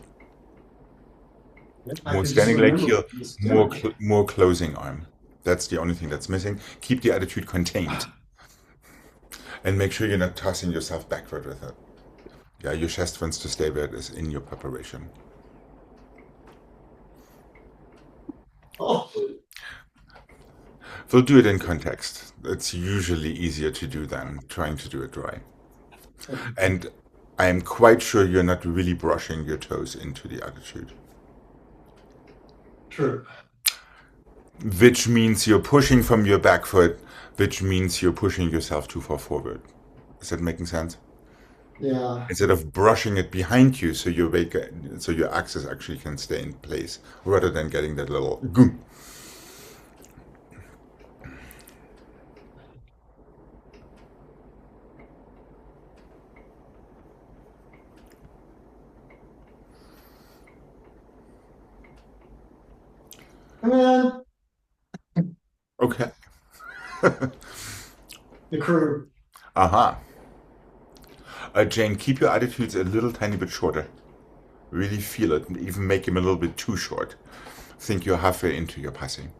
I More could standing just leg remember heel, what he's more doing. more closing arm. That's the only thing that's missing. Keep the attitude contained. And make sure you're not tossing yourself backward with it. Yeah, your chest wants to stay where it is in your preparation. Oh, We'll do it in context. It's usually easier to do than trying to do it dry. And I am quite sure you're not really brushing your toes into the attitude. True. Which means you're pushing from your back foot, which means you're pushing yourself too far forward. Is that making sense? Yeah. Instead of brushing it behind you, so your axis actually can stay in place, rather than getting that little goom. Come on. Okay. The crew. Aha. Jane, keep your attitudes a little tiny bit shorter. Really feel it, and even make him a little bit too short. Think you're halfway into your passing.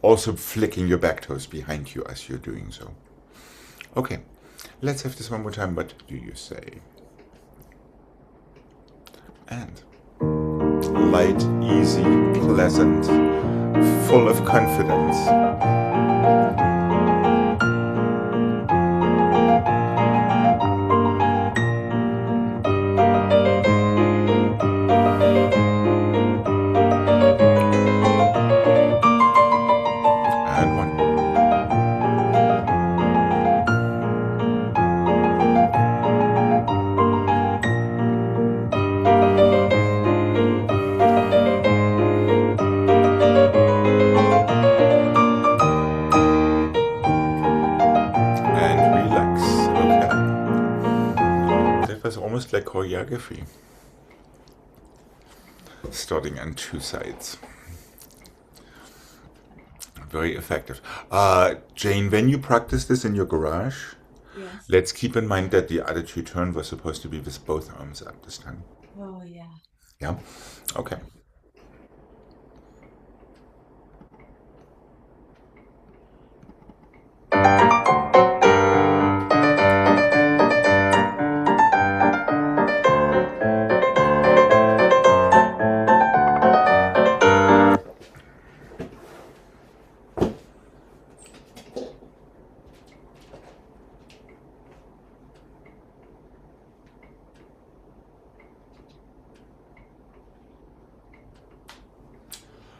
Also flicking your back toes behind you as you're doing so. Okay, let's have this one more time. What do you say? And light, easy, pleasant, full of confidence. And one. And relax. Okay. That was almost like choreography. Starting on two sides. Very effective. Jane, when you practice this in your garage, Yes. let's keep in mind that the attitude turn was supposed to be with both arms up this time. Oh, yeah. Yeah? Okay.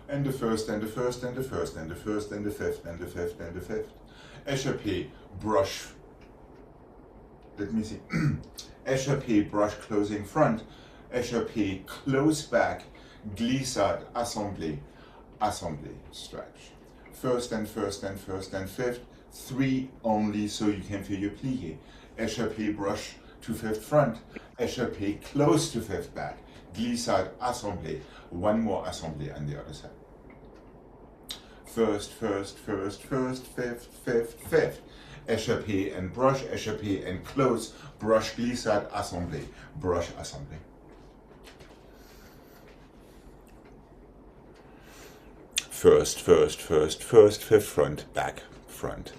And the first, and the first, and the first, and the first, and the fifth, and the fifth, and the fifth. Échappé, brush. Let me see. Échappé, brush closing front. Échappé, close back. Glissade, assemblée. Assemblée, stretch. First and first and first and fifth. Three only so you can feel your plié. Échappé, brush to fifth front. Échappé, close to fifth back. Glissade, assemblée. One more assemblée on the other side. First, first, first, first, fifth, fifth, fifth. Échappé and brush, échappé and close. Brush, glissade, assemblée. Brush, assemblée. First, first, first, first, fifth front, back, front.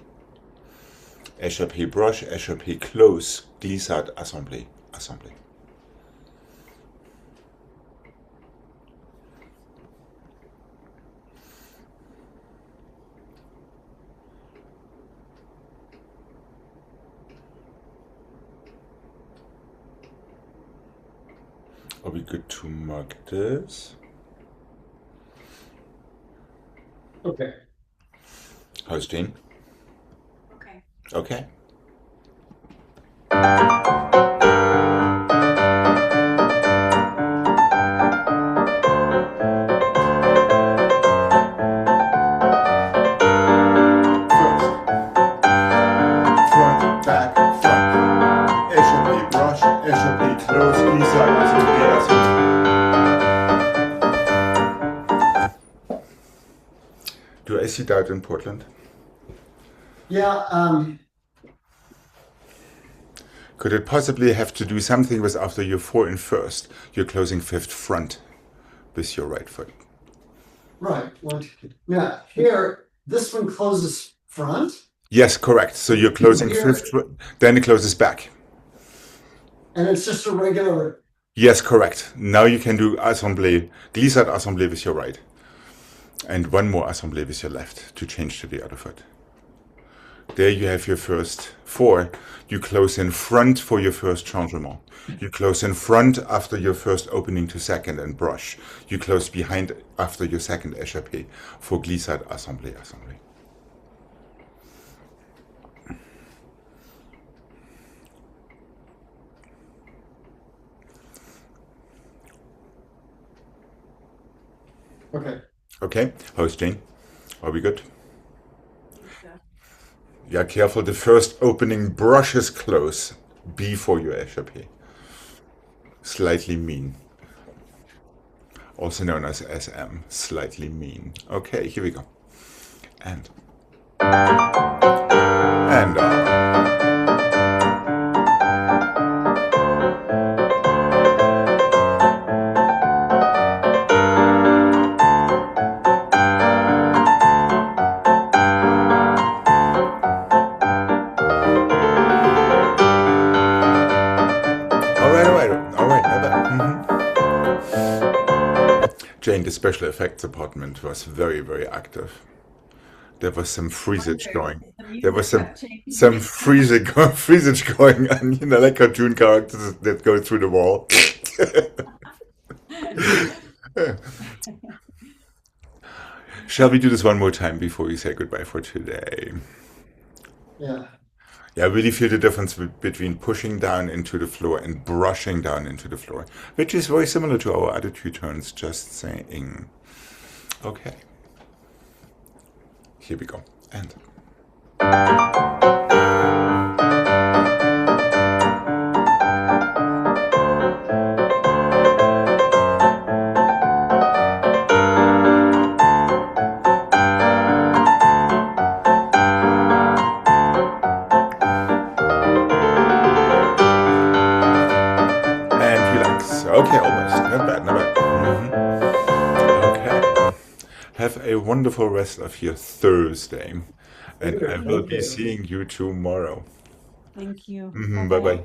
Échappé, brush, échappé, close. Glissade, assemblée, assemblée. Are we good to mark this? Okay. How's Jane? Okay. Okay. Front, back, front. Échappé, brush, échappé, close, glissade, assemblée, assemblée. Do I see that in Portland? Yeah. Could it possibly have to do something with after you're four in first, you're closing fifth front with your right foot? Right. One, two. Yeah. Here, this one closes front. Yes, correct. So you're closing Here. fifth, then it closes back. And it's just a regular. Yes, correct. Now you can do assemblée, glissade assemblée with your right. And one more assemblée with your left to change to the other foot. There you have your first 4. You close in front for your first changement. You close in front after your first opening to second and brush. You close behind after your second échappé for glissade, assemblée, assemblée. Okay. Okay, how's Jane? Are we good? Yeah, careful. The first opening brushes close before your échappé. Slightly mean. Also known as SM. Slightly mean. Okay, here we go. And all right, not bad. Jane, the special effects department was very, very active. There was some freezage going. There was some freezage going on, like cartoon characters that go through the wall. Shall we do this one more time before we say goodbye for today? Yeah. Yeah, I really feel the difference between pushing down into the floor and brushing down into the floor, which is very similar to our other 2 turns, just saying. Okay. Here we go. And relax. Okay, almost. Not bad, not bad. Okay. Have a wonderful rest of your Thursday. And I will be seeing you tomorrow. Thank you. Bye bye.